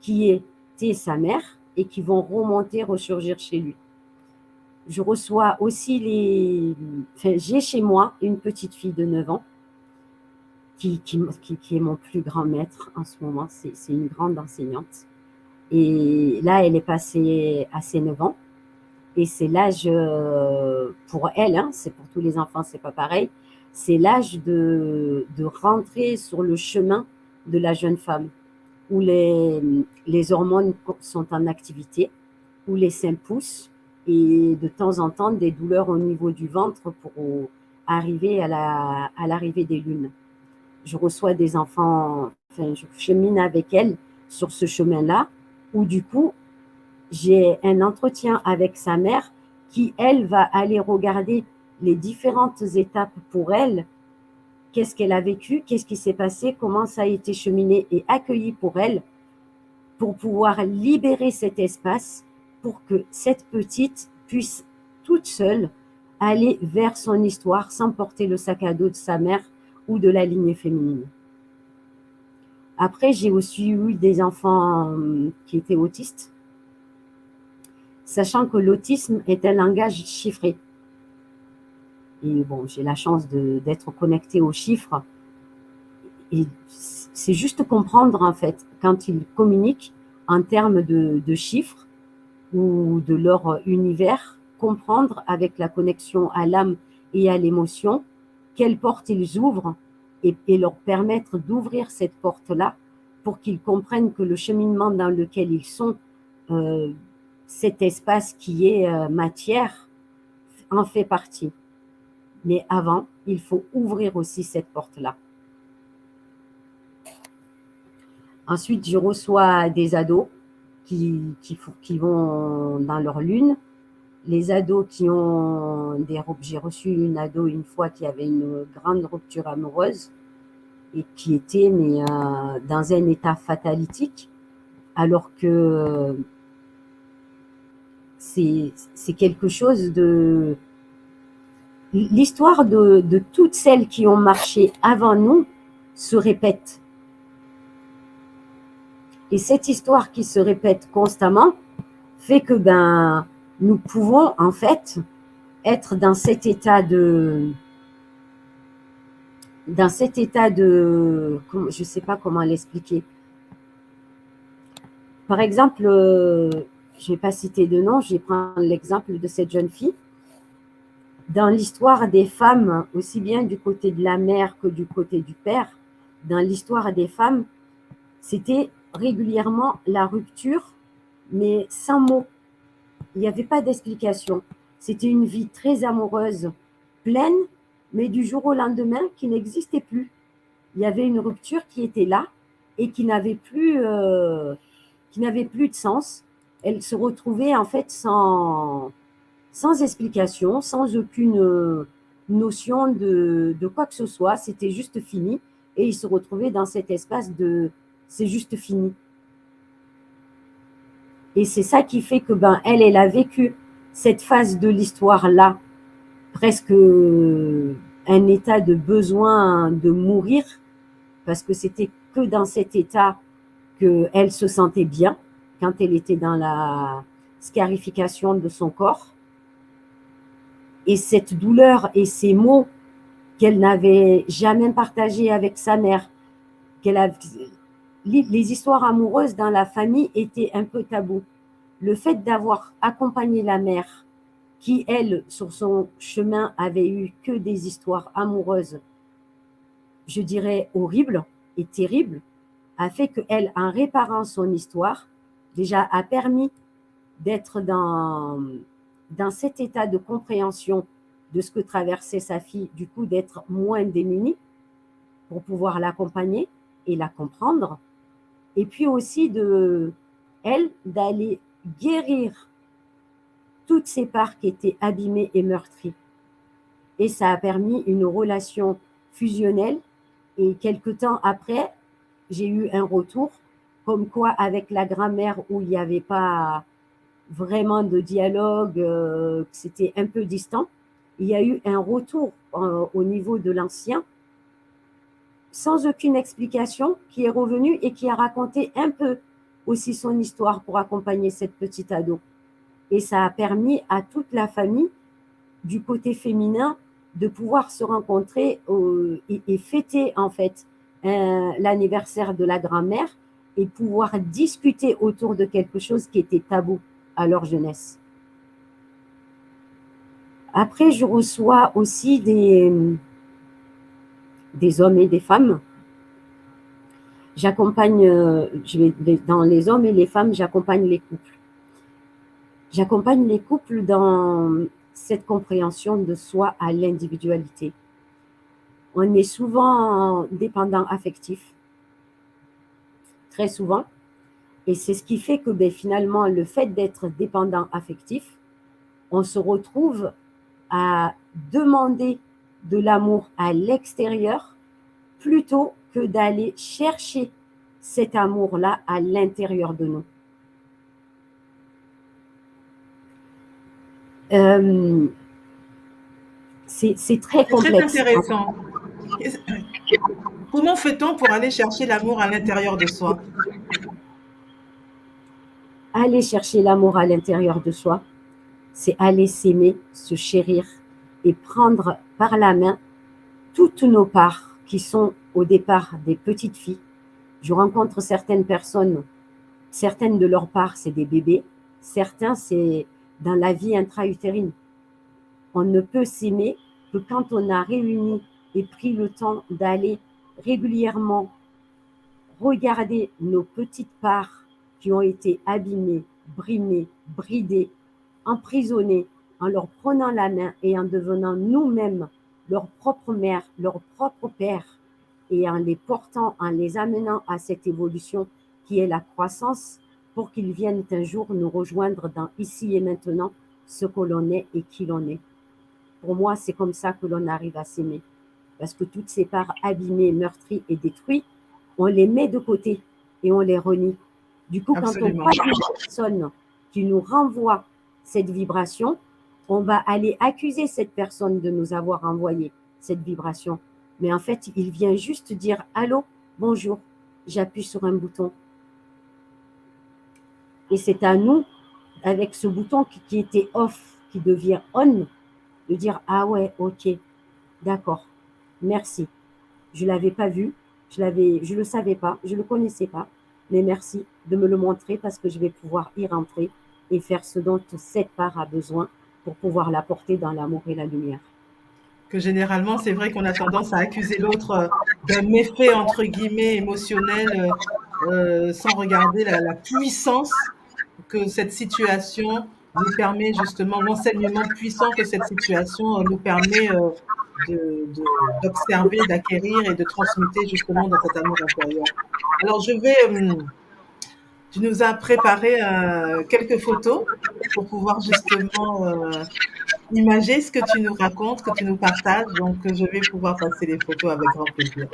qui était sa mère et qui vont remonter, ressurgir chez lui. Je reçois aussi j'ai chez moi une petite fille de 9 ans qui est mon plus grand maître en ce moment. C'est une grande enseignante. Et là, elle est passée à ses 9 ans. Et c'est l'âge, pour elle, hein, c'est pour tous les enfants, c'est pas pareil, c'est l'âge de rentrer sur le chemin de la jeune femme, où les hormones sont en activité, où les seins poussent, et de temps en temps, des douleurs au niveau du ventre pour arriver à l'arrivée des lunes. Je reçois des enfants, enfin, je chemine avec elle sur ce chemin-là, où du coup, j'ai un entretien avec sa mère qui, elle, va aller regarder les différentes étapes pour elle, qu'est-ce qu'elle a vécu, qu'est-ce qui s'est passé, comment ça a été cheminé et accueilli pour elle, pour pouvoir libérer cet espace pour que cette petite puisse toute seule aller vers son histoire sans porter le sac à dos de sa mère ou de la lignée féminine. Après, j'ai aussi eu des enfants qui étaient autistes, sachant que l'autisme est un langage chiffré. Et bon, j'ai la chance d'être connectée aux chiffres. Et c'est juste comprendre, en fait, quand ils communiquent en termes de chiffres ou de leur univers, comprendre avec la connexion à l'âme et à l'émotion quelle porte ils ouvrent et leur permettre d'ouvrir cette porte-là pour qu'ils comprennent que le cheminement dans lequel ils sont, cet espace qui est matière, en fait partie. Mais avant, il faut ouvrir aussi cette porte-là. Ensuite, je reçois des ados qui vont dans leur lune. Les ados qui ont j'ai reçu une ado une fois qui avait une grande rupture amoureuse et qui était dans un état fatalytique, alors que c'est quelque chose de... L'histoire de toutes celles qui ont marché avant nous se répète. Et cette histoire qui se répète constamment fait que nous pouvons en fait être dans cet état de je ne sais pas comment l'expliquer. Par exemple, je ne vais pas citer de nom, je vais prendre l'exemple de cette jeune fille. Dans l'histoire des femmes, aussi bien du côté de la mère que du côté du père, dans l'histoire des femmes, c'était régulièrement la rupture, mais sans mots. Il n'y avait pas d'explication. C'était une vie très amoureuse, pleine, mais du jour au lendemain qui n'existait plus. Il y avait une rupture qui était là et qui n'avait plus de sens. Elle se retrouvait en fait sans explication, sans aucune notion de quoi que ce soit. C'était juste fini et il se retrouvait dans cet espace de c'est juste fini. Et c'est ça qui fait que elle a vécu cette phase de l'histoire-là, presque un état de besoin de mourir, parce que c'était que dans cet état qu'elle se sentait bien, quand elle était dans la scarification de son corps. Et cette douleur et ces mots qu'elle n'avait jamais partagés avec sa mère, les histoires amoureuses dans la famille étaient un peu tabous. Le fait d'avoir accompagné la mère, qui, elle, sur son chemin, avait eu que des histoires amoureuses, je dirais horribles et terribles, a fait qu'elle, en réparant son histoire, déjà a permis d'être dans cet état de compréhension de ce que traversait sa fille, du coup d'être moins démunie, pour pouvoir l'accompagner et la comprendre. Et puis aussi elle, d'aller guérir toutes ces parts qui étaient abîmées et meurtries. Et ça a permis une relation fusionnelle. Et quelque temps après, j'ai eu un retour, comme quoi avec la grand-mère où il n'y avait pas vraiment de dialogue, c'était un peu distant, il y a eu un retour au niveau de l'ancien, sans aucune explication, qui est revenu et qui a raconté un peu aussi son histoire pour accompagner cette petite ado. Et ça a permis à toute la famille, du côté féminin, de pouvoir se rencontrer et fêter en fait l'anniversaire de la grand-mère et pouvoir discuter autour de quelque chose qui était tabou à leur jeunesse. Après, je reçois aussi des hommes et des femmes. J'accompagne, dans les hommes et les femmes, j'accompagne les couples. J'accompagne les couples dans cette compréhension de soi à l'individualité. On est souvent dépendant affectif, très souvent, et c'est ce qui fait que finalement, le fait d'être dépendant affectif, on se retrouve à demander de l'amour à l'extérieur plutôt que d'aller chercher cet amour-là à l'intérieur de nous. C'est très complexe.
C'est très intéressant. Comment fait-on pour aller chercher l'amour à l'intérieur de soi?
Aller chercher l'amour à l'intérieur de soi, c'est aller s'aimer, se chérir et prendre par la main toutes nos parts qui sont au départ des petites filles. Je rencontre certaines personnes, certaines de leurs parts, c'est des bébés, certains, c'est dans la vie intra-utérine. On ne peut s'aimer que quand on a réuni et pris le temps d'aller régulièrement regarder nos petites parts qui ont été abîmées, brimées, bridées, emprisonnées, en leur prenant la main et en devenant nous-mêmes leur propre mère, leur propre père, et en les portant, en les amenant à cette évolution qui est la croissance, pour qu'ils viennent un jour nous rejoindre dans ici et maintenant ce que l'on est et qui l'on est. Pour moi, c'est comme ça que l'on arrive à s'aimer. Parce que toutes ces parts abîmées, meurtries et détruites, on les met de côté et on les renie. Du coup, quand on croise une personne qui nous renvoie cette vibration, on va aller accuser cette personne de nous avoir envoyé cette vibration. Mais en fait, il vient juste dire « Allô, bonjour », j'appuie sur un bouton. Et c'est à nous, avec ce bouton qui était off, qui devient on, de dire « Ah ouais, ok, d'accord, merci. Je ne l'avais pas vu, je ne le savais pas, je ne le connaissais pas, mais merci de me le montrer parce que je vais pouvoir y rentrer et faire ce dont cette part a besoin pour pouvoir l'apporter dans l'amour et la lumière. »
Que généralement, c'est vrai qu'on a tendance à accuser l'autre d'un méfait, entre guillemets, émotionnel, sans regarder la puissance que cette situation nous permet, justement, l'enseignement puissant que cette situation nous permet d'observer, d'acquérir et de transmuter justement dans cet amour intérieur. Alors, tu nous as préparé quelques photos pour pouvoir justement imager ce que tu nous racontes, ce que tu nous partages. Donc, je vais pouvoir passer les photos avec grand plaisir.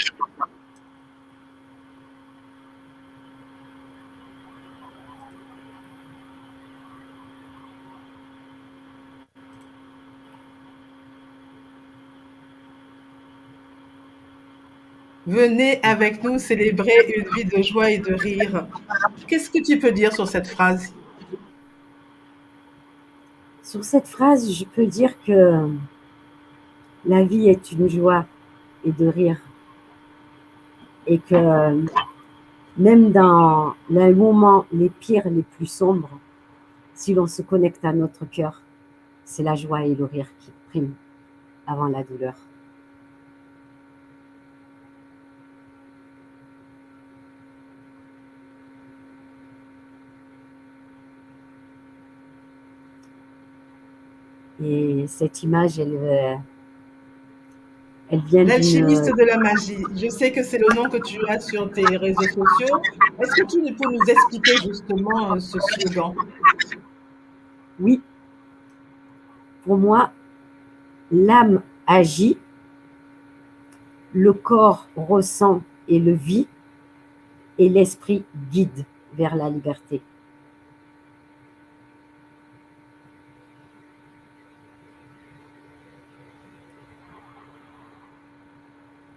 Venez avec nous célébrer une vie de joie et de rire. Qu'est-ce que tu peux dire sur cette phrase?
Sur cette phrase, je peux dire que la vie est une joie et de rire. Et que même dans les moments les pires, les plus sombres, si l'on se connecte à notre cœur, c'est la joie et le rire qui priment avant la douleur. Et cette image, Elle vient
L'alchimiste
d'une...
de la magie. Je sais que c'est le nom que tu as sur tes réseaux sociaux. Est-ce que tu peux nous expliquer justement ce slogan?
Oui, pour moi, l'âme agit, le corps ressent et le vit, et l'esprit guide vers la liberté.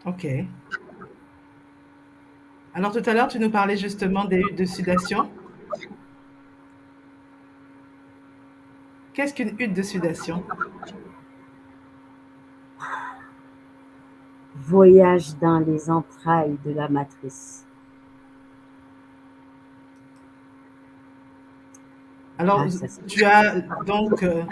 Ok. Alors tout à l'heure, tu nous parlais justement des huttes de sudation. Qu'est-ce qu'une hutte de sudation?
Voyage dans les entrailles de la matrice.
Alors,
Ah, ça c'est...
tu as donc euh,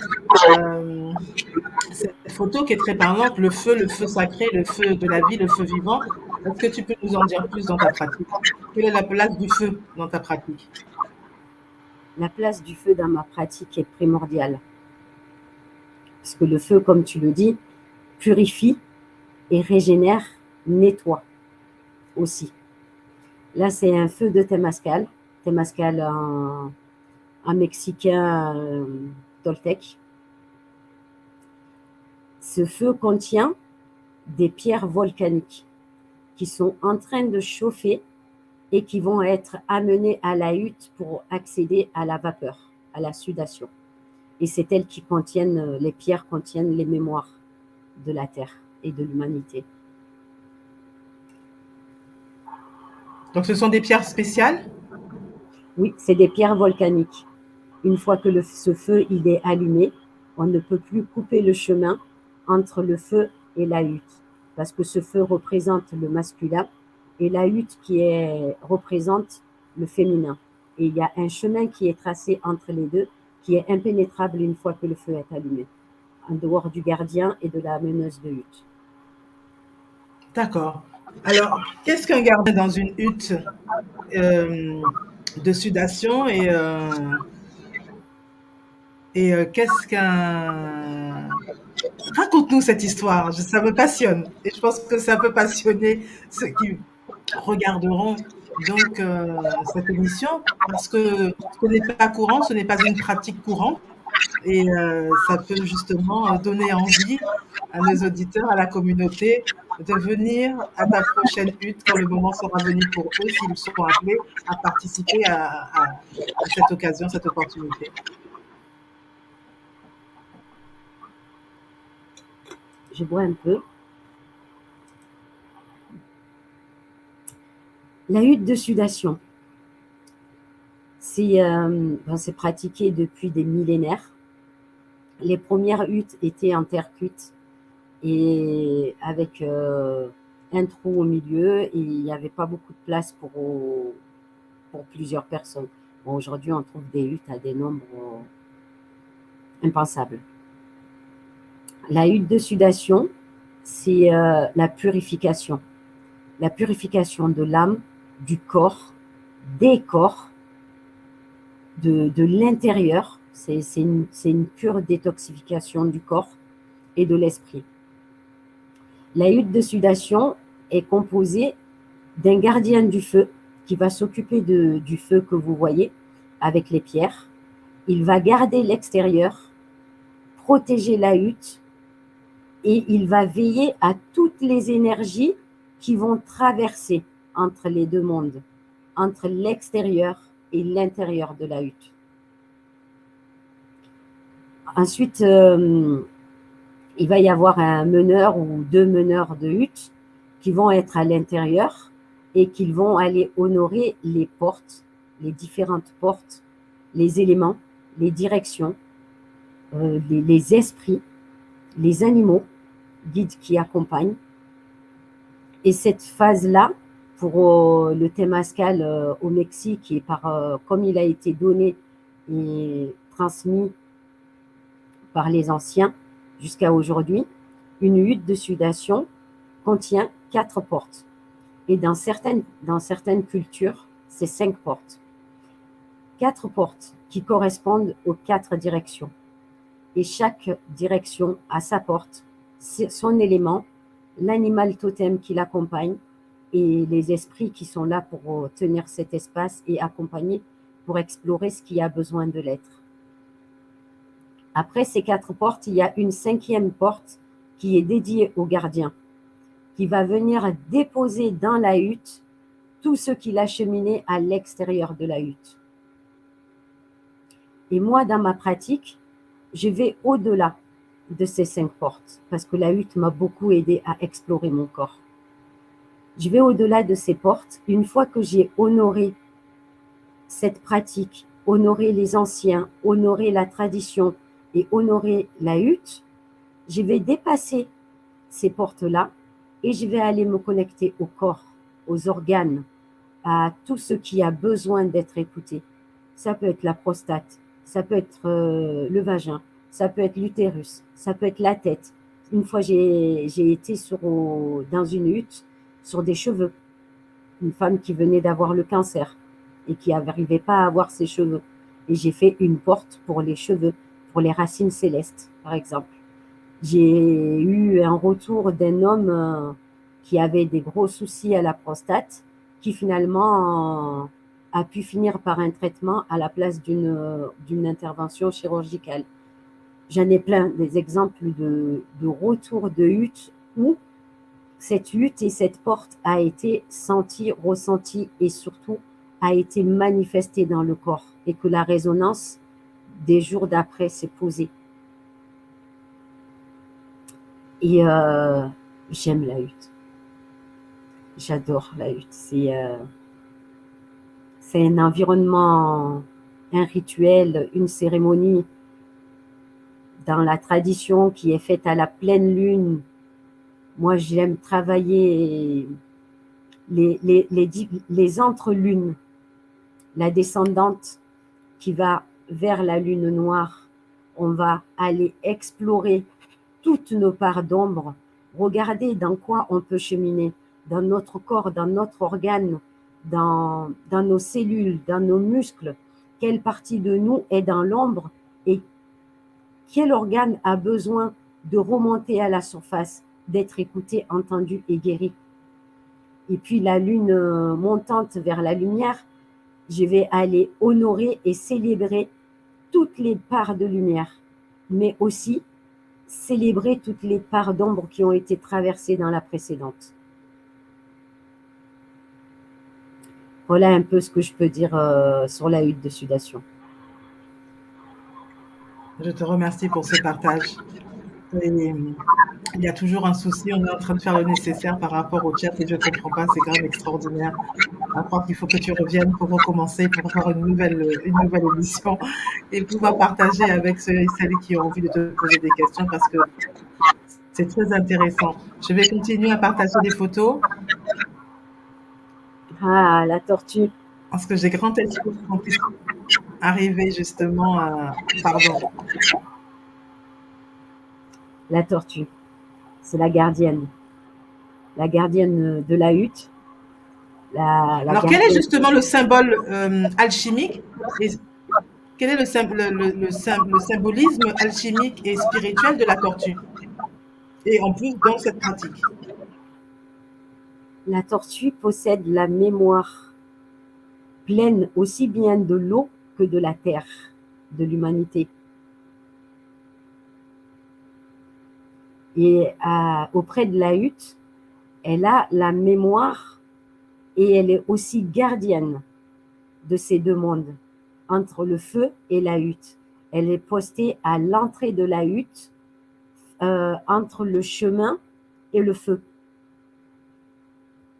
cette photo qui est très parlante, le feu sacré, le feu de la vie, le feu vivant. Est-ce que tu peux nous en dire plus dans ta pratique? Quelle est la place du feu dans ta pratique?
La place du feu dans ma pratique est primordiale. Parce que le feu, comme tu le dis, purifie et régénère, nettoie aussi. Là, c'est un feu de Temascal. Temascal en mexicain toltèque. Ce feu contient des pierres volcaniques qui sont en train de chauffer et qui vont être amenées à la hutte pour accéder à la vapeur, à la sudation. Et c'est elles qui contiennent, les pierres contiennent les mémoires de la Terre et de l'humanité.
Donc, ce sont des pierres spéciales?
Oui, c'est des pierres volcaniques. Une fois que ce feu il est allumé, on ne peut plus couper le chemin entre le feu et la hutte, parce que ce feu représente le masculin et la hutte représente le féminin. Et il y a un chemin qui est tracé entre les deux, qui est impénétrable une fois que le feu est allumé, en dehors du gardien et de la meneuse de hutte.
D'accord. Alors, qu'est-ce qu'un gardien dans une hutte de sudation qu'est-ce qu'un... Raconte-nous cette histoire, ça me passionne et je pense que ça peut passionner ceux qui regarderont donc cette émission parce que ce n'est pas courant, ce n'est pas une pratique courante et ça peut justement donner envie à nos auditeurs, à la communauté de venir à ta prochaine hutte quand le moment sera venu pour eux, s'ils sont appelés à participer à cette occasion, cette opportunité.
Je bois un peu. La hutte de sudation, c'est pratiqué depuis des millénaires. Les premières huttes étaient en terre cuite et avec un trou au milieu et il n'y avait pas beaucoup de place pour plusieurs personnes. Bon, aujourd'hui, on trouve des huttes à des nombres impensables. La hutte de sudation, c'est la purification. La purification de l'âme, du corps, des corps, de l'intérieur. C'est une pure détoxification du corps et de l'esprit. La hutte de sudation est composée d'un gardien du feu qui va s'occuper du feu que vous voyez avec les pierres. Il va garder l'extérieur, protéger la hutte et il va veiller à toutes les énergies qui vont traverser entre les deux mondes, entre l'extérieur et l'intérieur de la hutte. Ensuite, il va y avoir un meneur ou deux meneurs de hutte qui vont être à l'intérieur et qui vont aller honorer les portes, les différentes portes, les éléments, les directions, les esprits, les animaux, guides qui accompagnent. Et cette phase-là, pour le Temascal au Mexique, et comme il a été donné et transmis par les anciens jusqu'à aujourd'hui, une hutte de sudation contient 4 portes. Et dans certaines cultures, c'est 5 portes. 4 portes qui correspondent aux 4 directions. Et chaque direction a sa porte, son élément, l'animal totem qui l'accompagne et les esprits qui sont là pour tenir cet espace et accompagner pour explorer ce qui a besoin de l'être. Après ces 4 portes, il y a une 5e porte qui est dédiée au gardien, qui va venir déposer dans la hutte tout ce qu'il a cheminé à l'extérieur de la hutte. Et moi, dans ma pratique, je vais au-delà de ces 5 portes, parce que la hutte m'a beaucoup aidé à explorer mon corps. Je vais au-delà de ces portes. Une fois que j'ai honoré cette pratique, honoré les anciens, honoré la tradition et honoré la hutte, je vais dépasser ces portes-là et je vais aller me connecter au corps, aux organes, à tout ce qui a besoin d'être écouté. Ça peut être la prostate, ça peut être le vagin, ça peut être l'utérus, ça peut être la tête. Une fois, j'ai été dans une hutte sur des cheveux. Une femme qui venait d'avoir le cancer et qui n'arrivait pas à avoir ses cheveux. Et j'ai fait une porte pour les cheveux, pour les racines célestes, par exemple. J'ai eu un retour d'un homme qui avait des gros soucis à la prostate, qui finalement a pu finir par un traitement à la place d'une intervention chirurgicale. J'en ai plein des exemples de retour de hutte où cette lutte et cette porte a été sentie, ressentie et surtout a été manifestée dans le corps et que la résonance des jours d'après s'est posée. Et j'aime la hutte. J'adore la hutte. C'est un environnement, un rituel, une cérémonie dans la tradition qui est faite à la pleine lune. Moi, j'aime travailler les entre-lunes, la descendante qui va vers la lune noire. On va aller explorer toutes nos parts d'ombre, regarder dans quoi on peut cheminer, dans notre corps, dans notre organe, dans nos cellules, dans nos muscles, quelle partie de nous est dans l'ombre et quel organe a besoin de remonter à la surface, d'être écouté, entendu et guéri. Et puis la lune montante vers la lumière, je vais aller honorer et célébrer toutes les parts de lumière, mais aussi célébrer toutes les parts d'ombre qui ont été traversées dans la précédente. Voilà un peu ce que je peux dire sur la hutte de sudation.
Je te remercie pour ce partage. Et il y a toujours un souci, on est en train de faire le nécessaire par rapport au chat et je ne comprends pas, c'est quand même extraordinaire. Je crois qu'il faut que tu reviennes pour recommencer, pour faire une nouvelle émission et pouvoir partager avec ceux et celles qui ont envie de te poser des questions parce que c'est très intéressant. Je vais continuer à partager des photos.
Ah, la tortue.
Parce que j'ai grand espoir qu'on puisse arriver justement à... Pardon.
La tortue, c'est la gardienne. La gardienne de la hutte.
Alors, quel est justement le symbole alchimique et quel est le symbolisme alchimique et spirituel de la tortue? Et en plus, dans cette pratique.
La tortue possède la mémoire pleine aussi bien de l'eau que de la terre, de l'humanité. Et auprès de la hutte, elle a la mémoire et elle est aussi gardienne de ces deux mondes, entre le feu et la hutte. Elle est postée à l'entrée de la hutte, entre le chemin et le feu.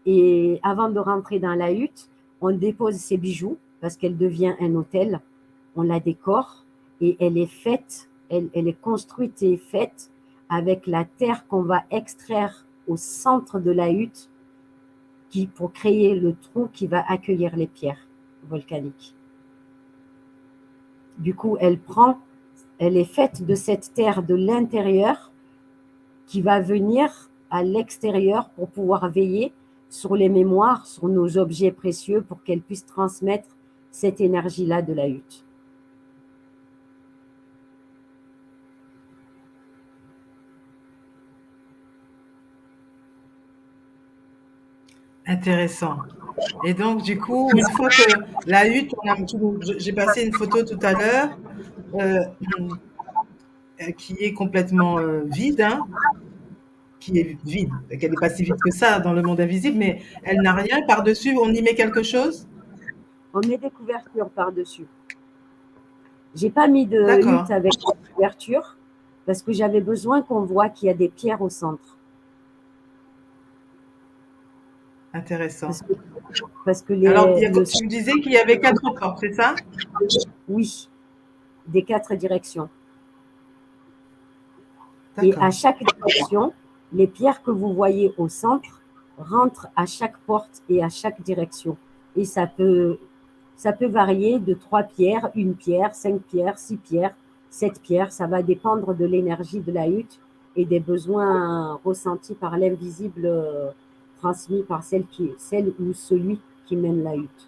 Et avant de rentrer dans la hutte, on dépose ses bijoux parce qu'elle devient un hôtel. On la décore et elle est faite, elle est construite et faite avec la terre qu'on va extraire au centre de la hutte pour créer le trou qui va accueillir les pierres volcaniques. Du coup, elle est faite de cette terre de l'intérieur qui va venir à l'extérieur pour pouvoir veiller sur les mémoires, sur nos objets précieux pour qu'elle puisse transmettre cette énergie-là de la hutte.
Intéressant. Et donc, du coup, une fois que la hutte, j'ai passé une photo tout à l'heure euh, qui est complètement vide, hein, qui est vide, qu'elle n'est pas si vide que ça dans le monde invisible, mais elle n'a rien. Par-dessus, on y met quelque chose?
On met des couvertures par-dessus. J'ai pas mis de hutte
D'accord,
avec couverture parce que j'avais besoin qu'on voit qu'il y a des pierres au centre.
intéressant.
Parce que, parce que
Alors, tu me
centre,
disais qu'il y avait 4 portes, c'est ça?
oui, des 4 directions. Et à
D'accord,
chaque direction, les pierres que vous voyez au centre rentrent à chaque porte et à chaque direction. Et ça peut varier de 3 pierres, 1 pierre, 5 pierres, 6 pierres, 7 pierres. Ça va dépendre de l'énergie de la hutte et des besoins ressentis par l'invisible transmis par celle ou celui qui mène la hutte.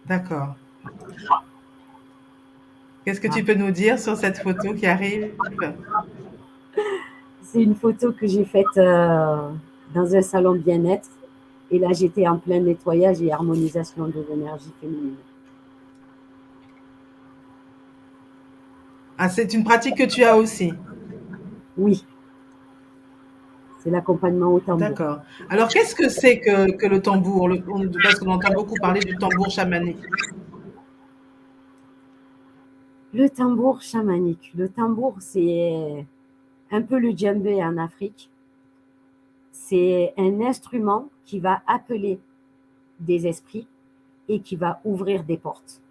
d'accord. Qu'est-ce que
Voilà.
tu peux nous dire sur cette photo qui arrive?
C'est une photo que j'ai faite dans un salon bien-être. Et là, j'étais en plein nettoyage et harmonisation de l'énergie féminine.
Ah, c'est une pratique que tu as aussi.
Oui, c'est l'accompagnement au tambour.
D'accord. Alors, qu'est-ce que c'est que le tambour? Parce qu'on entend beaucoup parler du tambour chamanique.
Le tambour chamanique. Le tambour, c'est un peu le djembé en Afrique. C'est un instrument qui va appeler des esprits et qui va ouvrir des portes.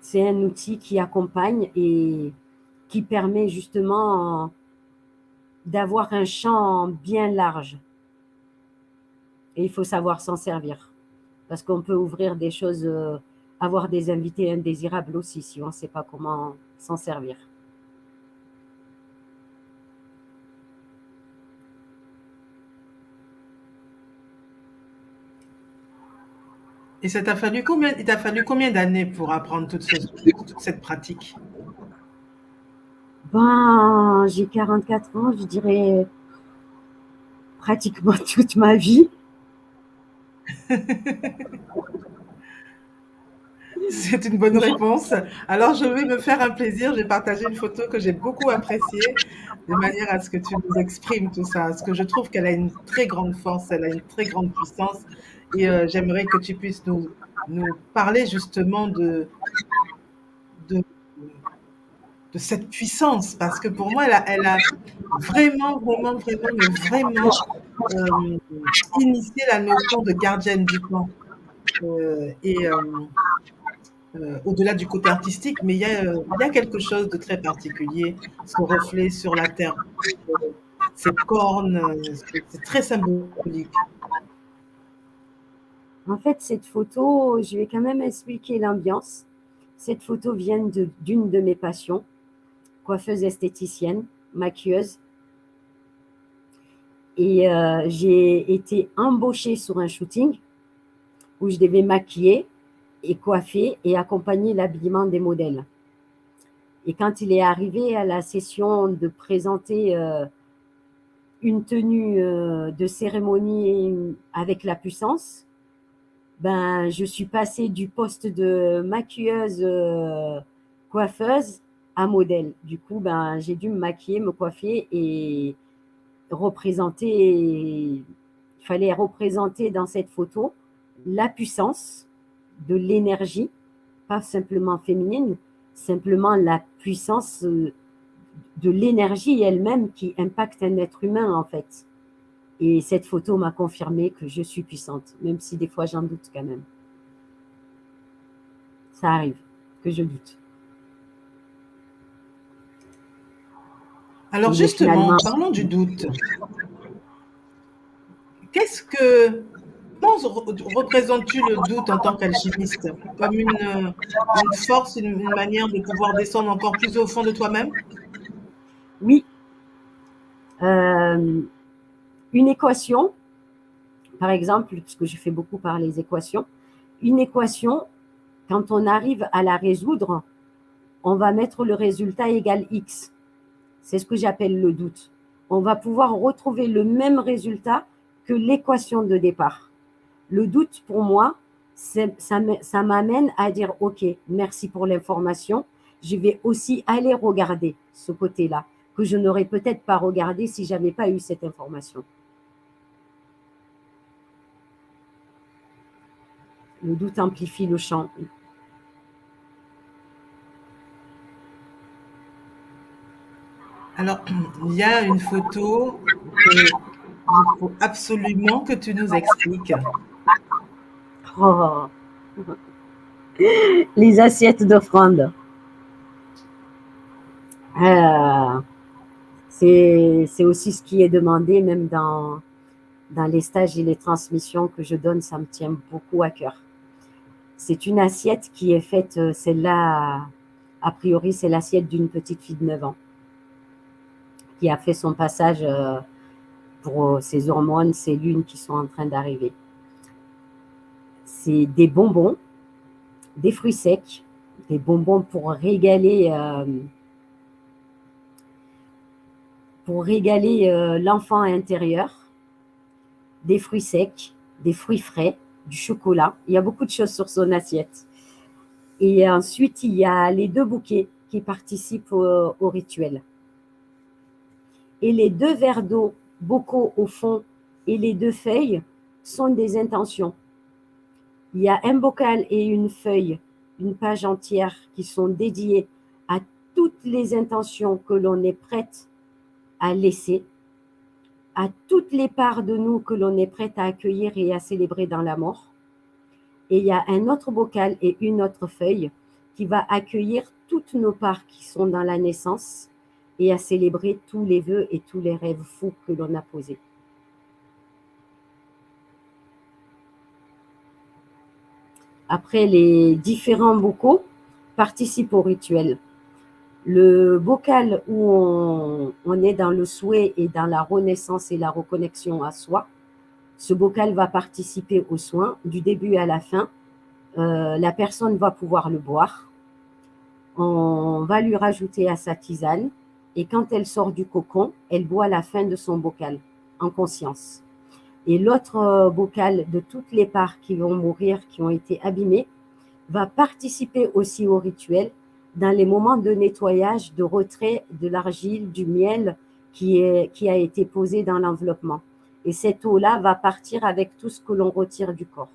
C'est un outil qui accompagne et qui permet justement d'avoir un champ bien large. Et il faut savoir s'en servir. Parce qu'on peut ouvrir des choses, avoir des invités indésirables aussi si on ne sait pas comment s'en servir.
Et il t'a fallu combien d'années pour apprendre toute cette pratique?
Ben, j'ai 44 ans, je dirais pratiquement toute ma vie.
C'est une bonne réponse. Alors, je vais me faire un plaisir. J'ai partagé une photo que j'ai beaucoup appréciée, de manière à ce que tu nous exprimes tout ça. Parce que je trouve qu'elle a une très grande force, elle a une très grande puissance. Et j'aimerais que tu puisses nous parler justement de, de cette puissance. Parce que pour moi, elle a vraiment, vraiment, vraiment, mais vraiment euh, initié la notion de gardienne du temps. Et au-delà du côté artistique, mais il y a quelque chose de très particulier, ce reflet sur la terre, euh, ces cornes, c'est très symbolique.
En fait, cette photo, je vais quand même expliquer l'ambiance. Cette photo vient d'une de mes passions, coiffeuse esthéticienne, maquilleuse. Et j'ai été embauchée sur un shooting où je devais maquiller et coiffer et accompagner l'habillement des modèles. Et quand il est arrivé à la session de présenter une tenue de cérémonie avec la puissance, ben, je suis passée du poste de maquilleuse coiffeuse à modèle. Du coup, ben, j'ai dû me maquiller, me coiffer et représenter. Il fallait représenter dans cette photo la puissance de l'énergie, pas simplement féminine, simplement la puissance de l'énergie elle-même qui impacte un être humain en fait. Et cette photo m'a confirmé que je suis puissante, même si des fois j'en doute quand même. Ça arrive que je doute.
Alors
Mais finalement,
justement, parlons du doute. Qu'est-ce que, comment représentes-tu le doute en tant qu'alchimiste? Comme une force, une manière de pouvoir descendre encore plus au fond de toi-même?
oui, euh, une équation, par exemple, puisque je fais beaucoup par les équations, une équation, quand on arrive à la résoudre, on va mettre le résultat égal X. C'est ce que j'appelle le doute. on va pouvoir retrouver le même résultat que l'équation de départ. Le doute, pour moi, ça m'amène à dire, OK, merci pour l'information. Je vais aussi aller regarder ce côté-là, que je n'aurais peut-être pas regardé si je n'avais pas eu cette information. Le doute amplifie le champ.
Alors, il y a une photo qu'il faut absolument que tu nous expliques.
Oh. Les assiettes d'offrande. C'est aussi ce qui est demandé, même dans les stages et les transmissions que je donne, ça me tient beaucoup à cœur. C'est une assiette qui est faite, celle-là, a priori, c'est l'assiette d'une petite fille de 9 ans qui a fait son passage pour ses hormones, ses lunes qui sont en train d'arriver. C'est des bonbons, des fruits secs, des bonbons pour régaler l'enfant intérieur, des fruits secs, des fruits frais, du chocolat. Il y a beaucoup de choses sur son assiette. Et ensuite, il y a les 2 bouquets qui participent au rituel. Et les 2 verres d'eau, bocaux au fond, et les 2 feuilles sont des intentions. Il y a un bocal et une feuille, une page entière qui sont dédiées à toutes les intentions que l'on est prête à laisser, à toutes les parts de nous que l'on est prête à accueillir et à célébrer dans la mort. Et il y a un autre bocal et une autre feuille qui va accueillir toutes nos parts qui sont dans la naissance et à célébrer tous les vœux et tous les rêves fous que l'on a posés. Après, les différents bocaux participent au rituel. Le bocal où on est dans le souhait et dans la renaissance et la reconnexion à soi, ce bocal va participer aux soins du début à la fin. La personne va pouvoir le boire. On va lui rajouter à sa tisane et quand elle sort du cocon, elle boit la fin de son bocal en conscience. Et l'autre bocal de toutes les parts qui vont mourir, qui ont été abîmées, va participer aussi au rituel dans les moments de nettoyage, de retrait de l'argile, du miel qui a été posé dans l'enveloppement. Et cette eau-là va partir avec tout ce que l'on retire du corps.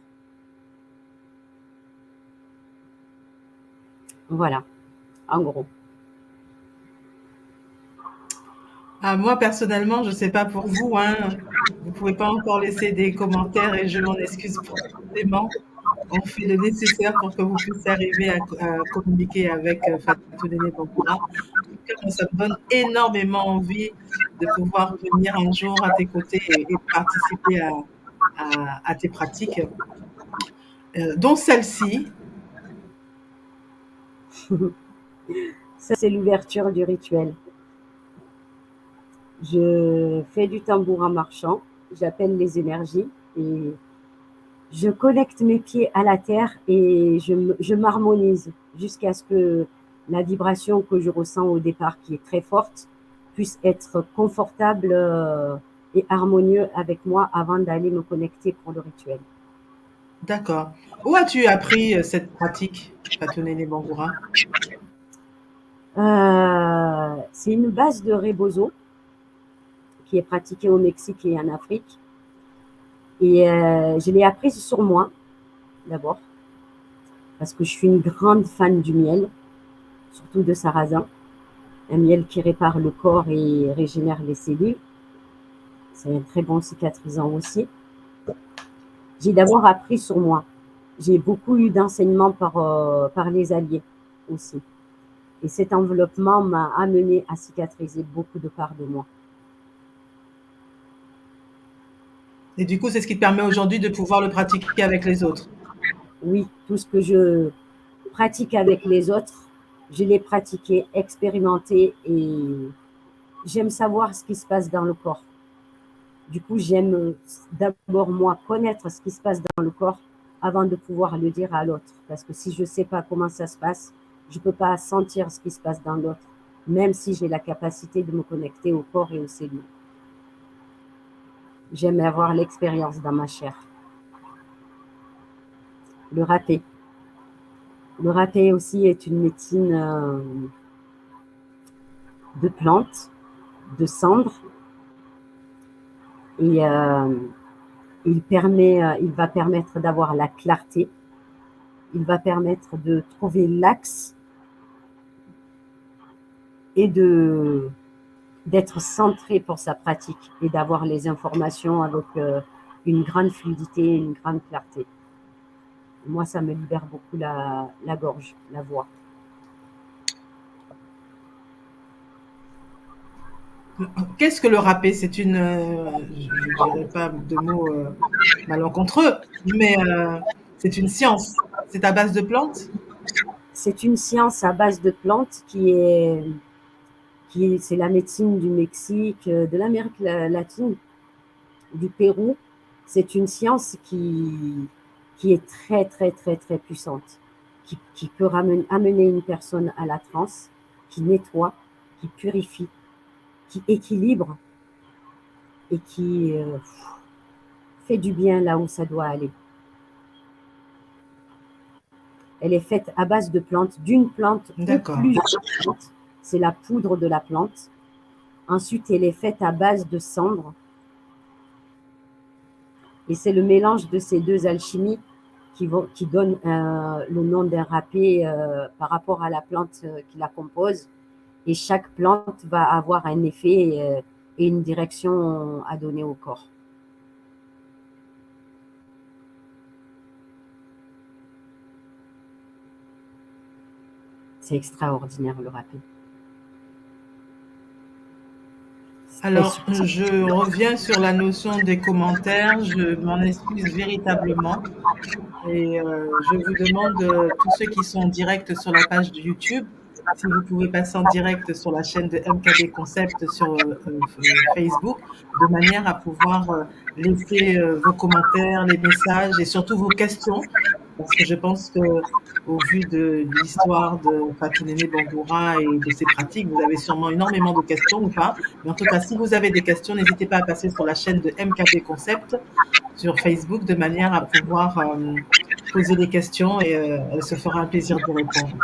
Voilà, en gros.
Ah, moi, personnellement, je ne sais pas pour vous, hein, vous ne pouvez pas encore laisser des commentaires et je m'en excuse profondément. On fait le nécessaire pour que vous puissiez arriver à communiquer avec Fatou Néné Bamboura. En tout cas, moi, ça me donne énormément envie de pouvoir venir un jour à tes côtés et participer à tes pratiques, dont celle-ci.
Ça, c'est l'ouverture du rituel. Je fais du tambourin marchand, j'appelle les énergies et je connecte mes pieds à la terre et je m'harmonise jusqu'à ce que la vibration que je ressens au départ, qui est très forte, puisse être confortable et harmonieux avec moi avant d'aller me connecter pour le rituel.
D'accord. Où as-tu appris cette pratique, Fatou Néné Bamboura?
C'est une base de rebozo qui est pratiquée au Mexique et en Afrique. Et je l'ai apprise sur moi, d'abord, parce que je suis une grande fan du miel, surtout de sarrasin. Un miel qui répare le corps et régénère les cellules. C'est un très bon cicatrisant aussi. J'ai d'abord appris sur moi. J'ai beaucoup eu d'enseignements par les alliés aussi. Et cet enveloppement m'a amené à cicatriser beaucoup de parts de moi.
Et du coup, c'est ce qui te permet aujourd'hui de pouvoir le pratiquer avec les autres.
Oui, tout ce que je pratique avec les autres, je l'ai pratiqué, expérimenté et j'aime savoir ce qui se passe dans le corps. Du coup, j'aime d'abord, moi, connaître ce qui se passe dans le corps avant de pouvoir le dire à l'autre. Parce que si je ne sais pas comment ça se passe, je ne peux pas sentir ce qui se passe dans l'autre, même si j'ai la capacité de me connecter au corps et aux cellules. J'aime avoir l'expérience dans ma chair. Le râpé. Le râpé aussi est une médecine de plantes, de cendres, et il va permettre d'avoir la clarté, il va permettre de trouver l'axe et d'être centré pour sa pratique et d'avoir les informations avec une grande fluidité, une grande clarté. Moi, ça me libère beaucoup la gorge, la voix.
Qu'est-ce que le râpé? C'est une, je dirais pas de mots malencontreux, mais c'est une science. C'est à base de plantes?
C'est une science à base de plantes c'est la médecine du Mexique, de l'Amérique latine, du Pérou. C'est une science qui est très, très, très, très puissante, qui peut amener une personne à la transe, qui nettoie, qui purifie, qui équilibre et qui fait du bien là où ça doit aller. Elle est faite à base de plantes, d'une plante ou
D'accord.
plusieurs plantes. C'est la poudre de la plante. Ensuite, elle est faite à base de cendres. Et c'est le mélange de ces deux alchimies qui donne le nom d'un râpé par rapport à la plante qui la compose. Et chaque plante va avoir un effet et une direction à donner au corps. C'est extraordinaire le râpé.
Alors, je reviens sur la notion des commentaires. Je m'en excuse véritablement. Et je vous demande, tous ceux qui sont en direct sur la page de YouTube, si vous pouvez passer en direct sur la chaîne de MKB Concept sur Facebook, de manière à pouvoir laisser vos commentaires, les messages et surtout vos questions, parce que je pense que au vu de l'histoire de Fatou Néné Bangoura et de ses pratiques, vous avez sûrement énormément de questions ou pas. Mais en tout cas, si vous avez des questions, n'hésitez pas à passer sur la chaîne de MKB Concept sur Facebook de manière à pouvoir poser des questions et elle se fera un plaisir de répondre.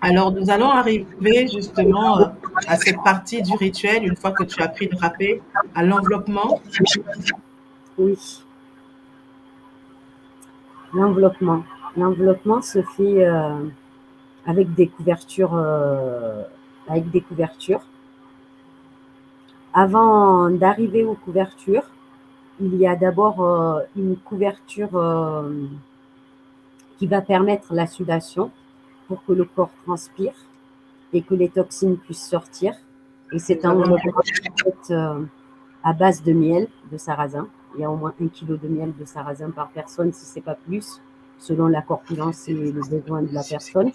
Alors, nous allons arriver justement à cette partie du rituel, une fois que tu as pris le râpé, à l'enveloppement.
Oui, l'enveloppement. L'enveloppement se fait avec des couvertures. Avant d'arriver aux couvertures, il y a d'abord une couverture qui va permettre la sudation pour que le corps transpire et que les toxines puissent sortir. Et c'est enveloppement fait à base de miel de sarrasin. Il y a au moins 1 kilo de miel de sarrasin par personne, si ce n'est pas plus, selon la corpulence et le besoin de la personne.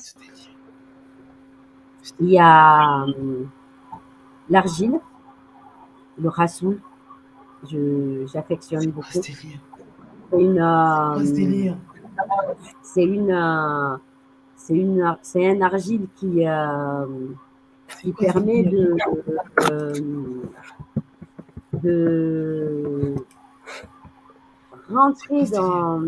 Il y a l'argile, le rassoul, j'affectionne beaucoup. C'est un argile qui permet de rentrer dans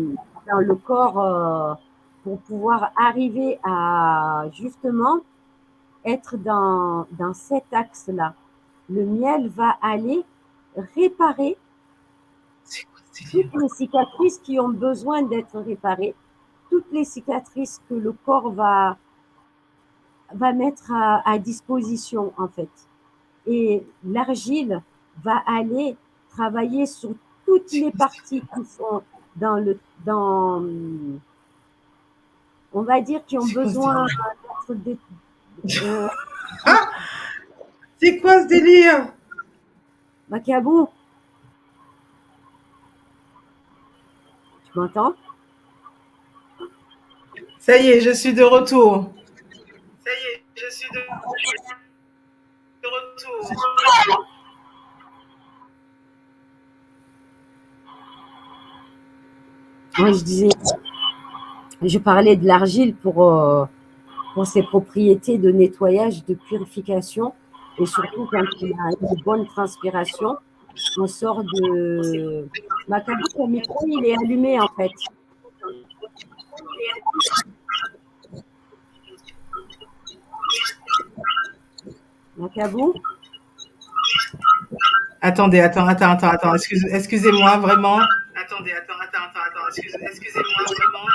le corps pour pouvoir arriver à justement être dans cet axe-là. Le miel va aller réparer toutes les cicatrices qui ont besoin d'être réparées, toutes les cicatrices que le corps va mettre à disposition en fait. Et l'argile va aller travailler sur toutes les parties qui sont on va dire, qui ont besoin d'être
c'est quoi ce délire?
Macabou, tu m'entends?
Ça y est, je suis de retour.
Moi, je parlais de l'argile pour ses propriétés de nettoyage, de purification et surtout quand il y a une bonne transpiration, On sort de... Macabou, ton micro, il est allumé en fait. Macabou?
Attendez, excusez-moi, vraiment. Attendez, excusez-moi, vraiment.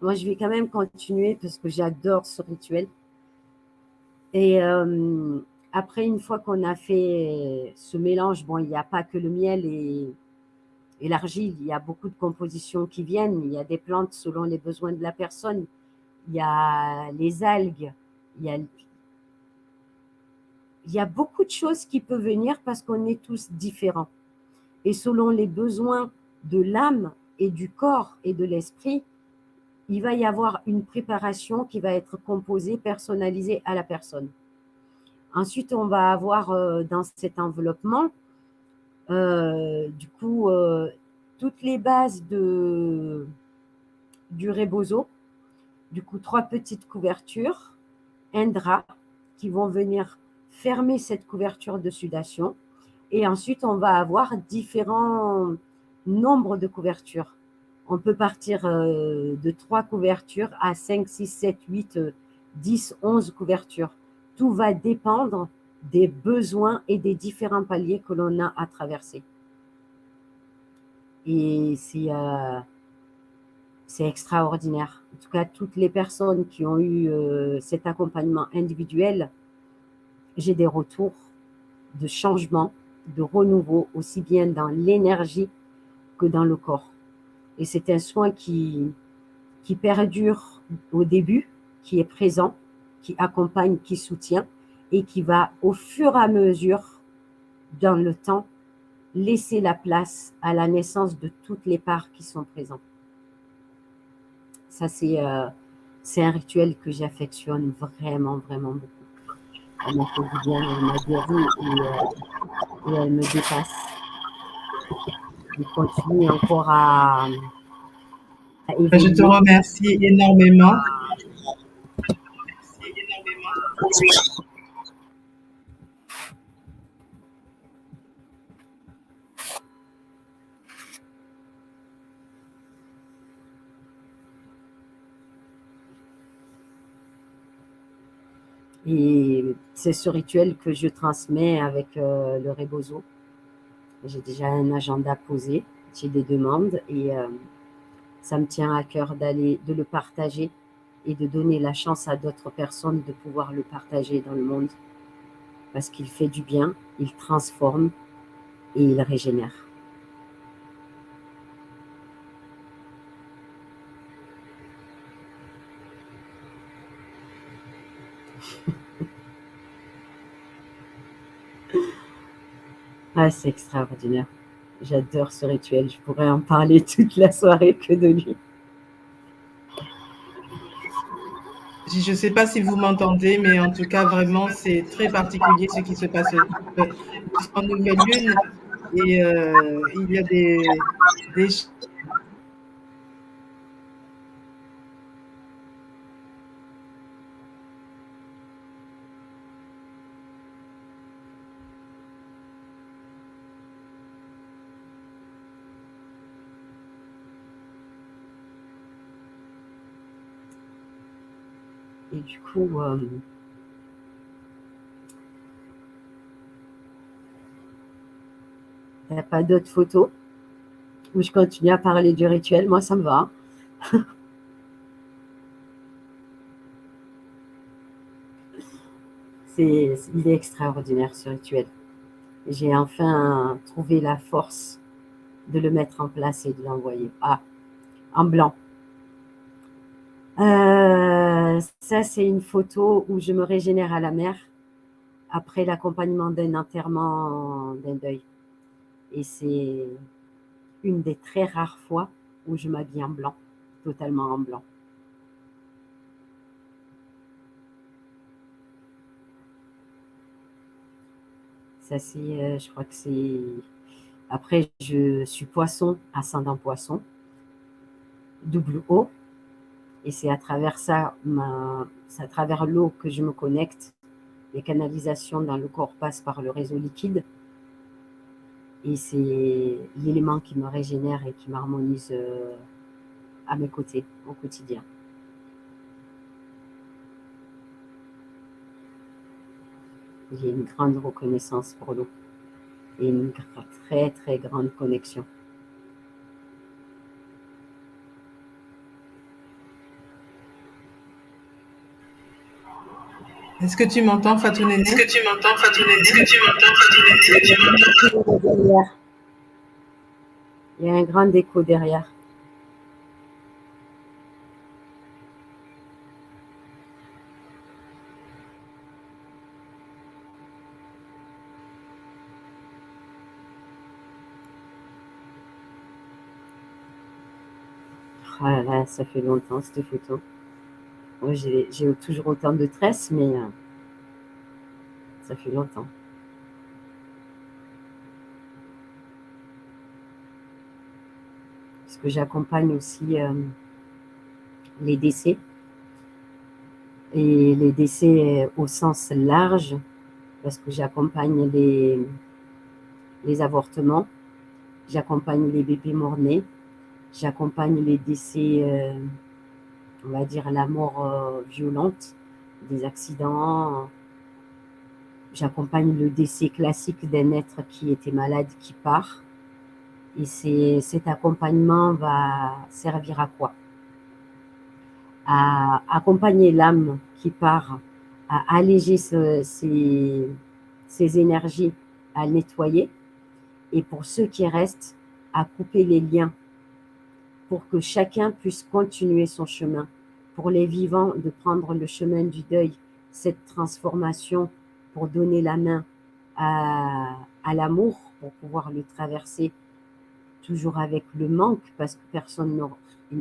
Moi, je vais quand même continuer parce que j'adore ce rituel. Et après, une fois qu'on a fait ce mélange, bon, il n'y a pas que le miel et l'argile, il y a beaucoup de compositions qui viennent. Il y a des plantes selon les besoins de la personne. Il y a les algues. Il y a, il y a beaucoup de choses qui peuvent venir parce qu'on est tous différents. Et selon les besoins de l'âme et du corps et de l'esprit, il va y avoir une préparation qui va être composée, personnalisée à la personne. Ensuite, on va avoir dans cet enveloppement, du coup, toutes les bases du rebozo, du coup, 3 petites couvertures, un drap qui vont venir fermer cette couverture de sudation. Et ensuite, on va avoir différents nombres de couvertures. On peut partir de 3 couvertures à 5, 6, 7, 8, 10, 11 couvertures. Tout va dépendre des besoins et des différents paliers que l'on a à traverser. Et c'est extraordinaire. En tout cas, toutes les personnes qui ont eu cet accompagnement individuel, j'ai des retours de changement, de renouveau, aussi bien dans l'énergie que dans le corps. Et c'est un soin qui perdure au début, qui est présent, qui accompagne, qui soutient et qui va au fur et à mesure, dans le temps, laisser la place à la naissance de toutes les parts qui sont présentes. Ça, c'est un rituel que j'affectionne vraiment, vraiment beaucoup. Elle m'a fait du bien, elle m'a guéri et elle me dépasse. Je continue encore à
Je te
évoluer.
remercie énormément.
Et c'est ce rituel que je transmets avec le rebozo. J'ai déjà un agenda posé, j'ai des demandes et ça me tient à cœur de le partager et de donner la chance à d'autres personnes de pouvoir le partager dans le monde parce qu'il fait du bien, il transforme et il régénère. Ah, c'est extraordinaire. J'adore ce rituel. Je pourrais en parler toute la soirée que de lui.
Je ne sais pas si vous m'entendez, mais en tout cas, vraiment, c'est très particulier ce qui se passe. Nous sommes en nouvelle lune et il y a des
Et du coup, il n'y a pas d'autres photos où je continue à parler du rituel. Moi, ça me va. Il est extraordinaire ce rituel. J'ai enfin trouvé la force de le mettre en place et de l'envoyer. Ah, en blanc. Ça, c'est une photo où je me régénère à la mer après l'accompagnement d'un enterrement, d'un deuil. Et c'est une des très rares fois où je m'habille en blanc, totalement en blanc. Ça, c'est, je crois que c'est Après, je suis poisson, ascendant poisson, double O. Et c'est à travers ça, c'est à travers l'eau que je me connecte. Les canalisations dans le corps passent par le réseau liquide. Et c'est l'élément qui me régénère et qui m'harmonise à mes côtés au quotidien. J'ai une grande reconnaissance pour l'eau et une très très grande connexion.
Est-ce que tu m'entends, Fatou
Est-ce que
Néné?
tu m'entends, Fatou Néné? Est-ce que tu m'entends, Fatou Néné? Est-ce que tu m'entends?
Il y a un grand écho derrière. Oh là là, ça fait longtemps cette photo. Moi, j'ai toujours autant de tresses, mais ça fait longtemps. Parce que j'accompagne aussi les décès. Et les décès au sens large, parce que j'accompagne les avortements, j'accompagne les bébés morts-nés, j'accompagne les décès, on va dire la mort violente, des accidents. J'accompagne le décès classique d'un être qui était malade, qui part. Et cet accompagnement va servir à quoi? À accompagner l'âme qui part, à alléger ses énergies, à nettoyer, et pour ceux qui restent, à couper les liens pour que chacun puisse continuer son chemin. Pour les vivants, de prendre le chemin du deuil, cette transformation pour donner la main à l'amour, pour pouvoir le traverser toujours avec le manque, parce que personne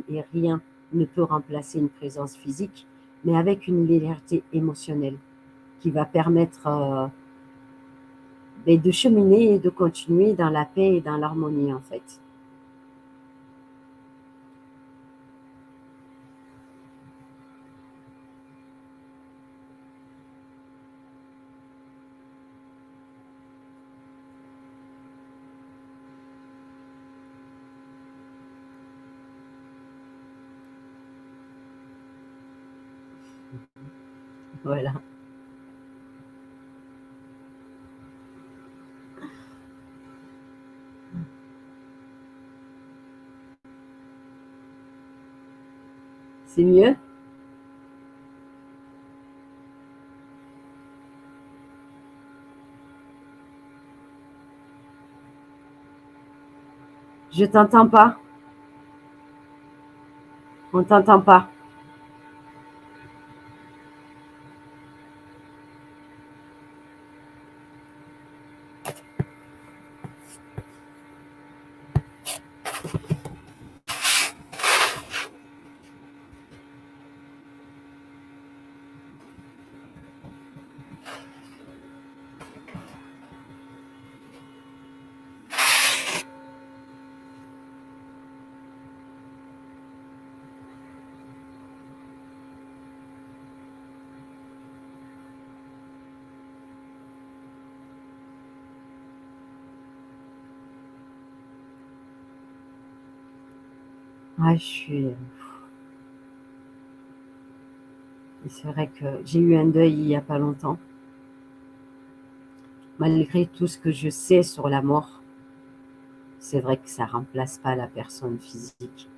et rien ne peut remplacer une présence physique, mais avec une légèreté émotionnelle qui va permettre de cheminer et de continuer dans la paix et dans l'harmonie en fait. Voilà. C'est mieux? Je t'entends pas. On t'entend pas. Ah, c'est vrai que j'ai eu un deuil il n'y a pas longtemps. Malgré tout ce que je sais sur la mort, c'est vrai que ça ne remplace pas la personne physique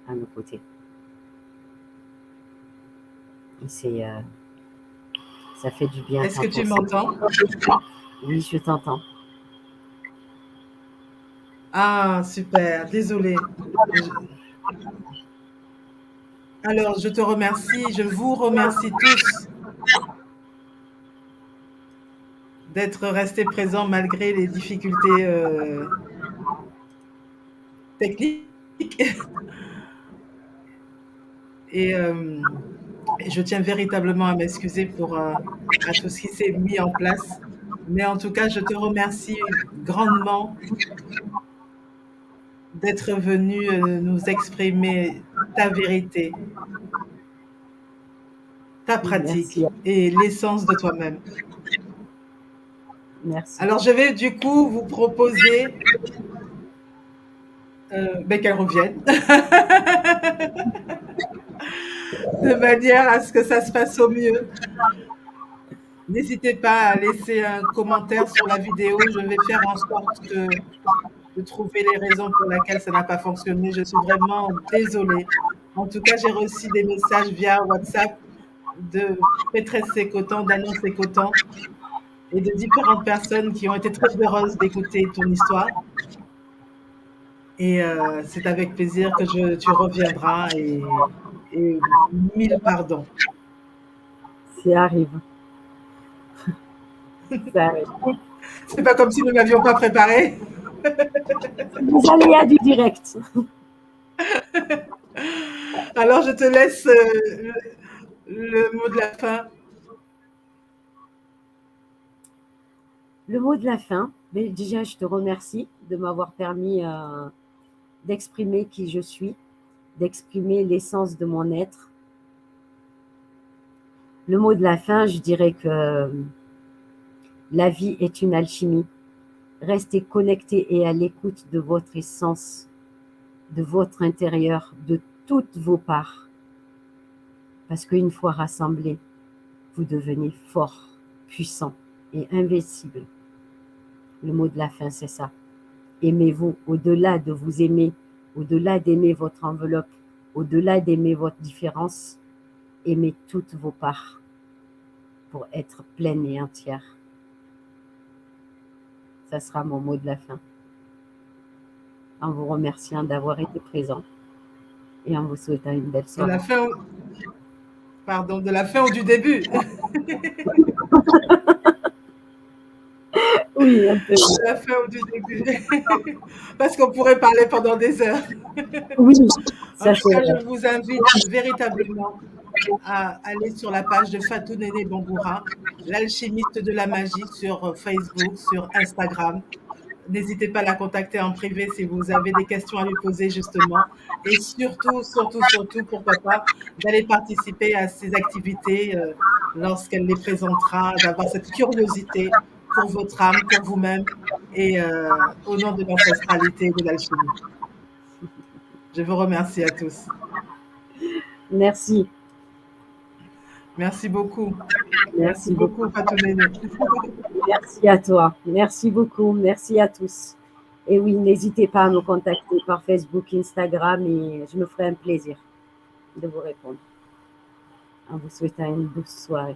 à nos côtés. Et ça fait du bien
Est-ce que
quand
tu
on
m'entends?
sait. Oui, je t'entends.
Ah, super, désolée. Alors, je te remercie, je vous remercie tous d'être restés présents malgré les difficultés techniques. Et, et je tiens véritablement à m'excuser pour à tout ce qui s'est mis en place. Mais en tout cas, je te remercie grandement d'être venu nous exprimer ta vérité, ta
Merci,
pratique et l'essence de toi-même.
merci.
Alors, je vais du coup vous proposer ben, qu'elle revienne, de manière à ce que ça se passe au mieux. N'hésitez pas à laisser un commentaire sur la vidéo. Je vais faire en sorte de trouver les raisons pour lesquelles ça n'a pas fonctionné. Je suis vraiment désolée. En tout cas, j'ai reçu des messages via WhatsApp de Pétresse Sécotan, d'Annonce Sécotan et de différentes personnes qui ont été très heureuses d'écouter ton histoire. Et c'est avec plaisir que tu reviendras et mille pardons.
Ça arrive. Ça arrive.
C'est pas comme si nous n'avions pas préparé.
Les aléas du direct.
Alors, je te laisse le mot de la fin.
Le mot de la fin, mais déjà, je te remercie de m'avoir permis d'exprimer qui je suis, d'exprimer l'essence de mon être. Le mot de la fin, je dirais que la vie est une alchimie. Restez connectés et à l'écoute de votre essence, de votre intérieur, de toutes vos parts. Parce qu'une fois rassemblés, vous devenez fort, puissant et invincible. Le mot de la fin, c'est ça. Aimez-vous au-delà de vous aimer, au-delà d'aimer votre enveloppe, au-delà d'aimer votre différence, aimez toutes vos parts pour être pleine et entière. Ça sera mon mot de la fin. En vous remerciant d'avoir été présent et en vous souhaitant une belle
De
soirée.
la fin, pardon, de la fin ou du début?
Oui, un peu.
De la fin ou du début? Parce qu'on pourrait parler pendant des heures.
Oui,
En
ça
tout
c'est
cas,
vrai.
je vous invite véritablement à aller sur la page de Fatou Néné Bamboura, l'alchimiste de la magie, sur Facebook, sur Instagram. N'hésitez pas à la contacter en privé si vous avez des questions à lui poser justement. Et surtout, surtout, surtout, pourquoi pas, d'aller participer à ces activités lorsqu'elle les présentera, d'avoir cette curiosité pour votre âme, pour vous-même et au nom de l'ancestralité et de l'alchimie. Je vous remercie à tous.
Merci.
Merci beaucoup. Merci
Merci beaucoup.
beaucoup, Fatou Néné.
Merci à toi. Merci beaucoup. Merci à tous. Et oui, n'hésitez pas à me contacter par Facebook, Instagram et je me ferai un plaisir de vous répondre. En vous souhaitant une douce soirée.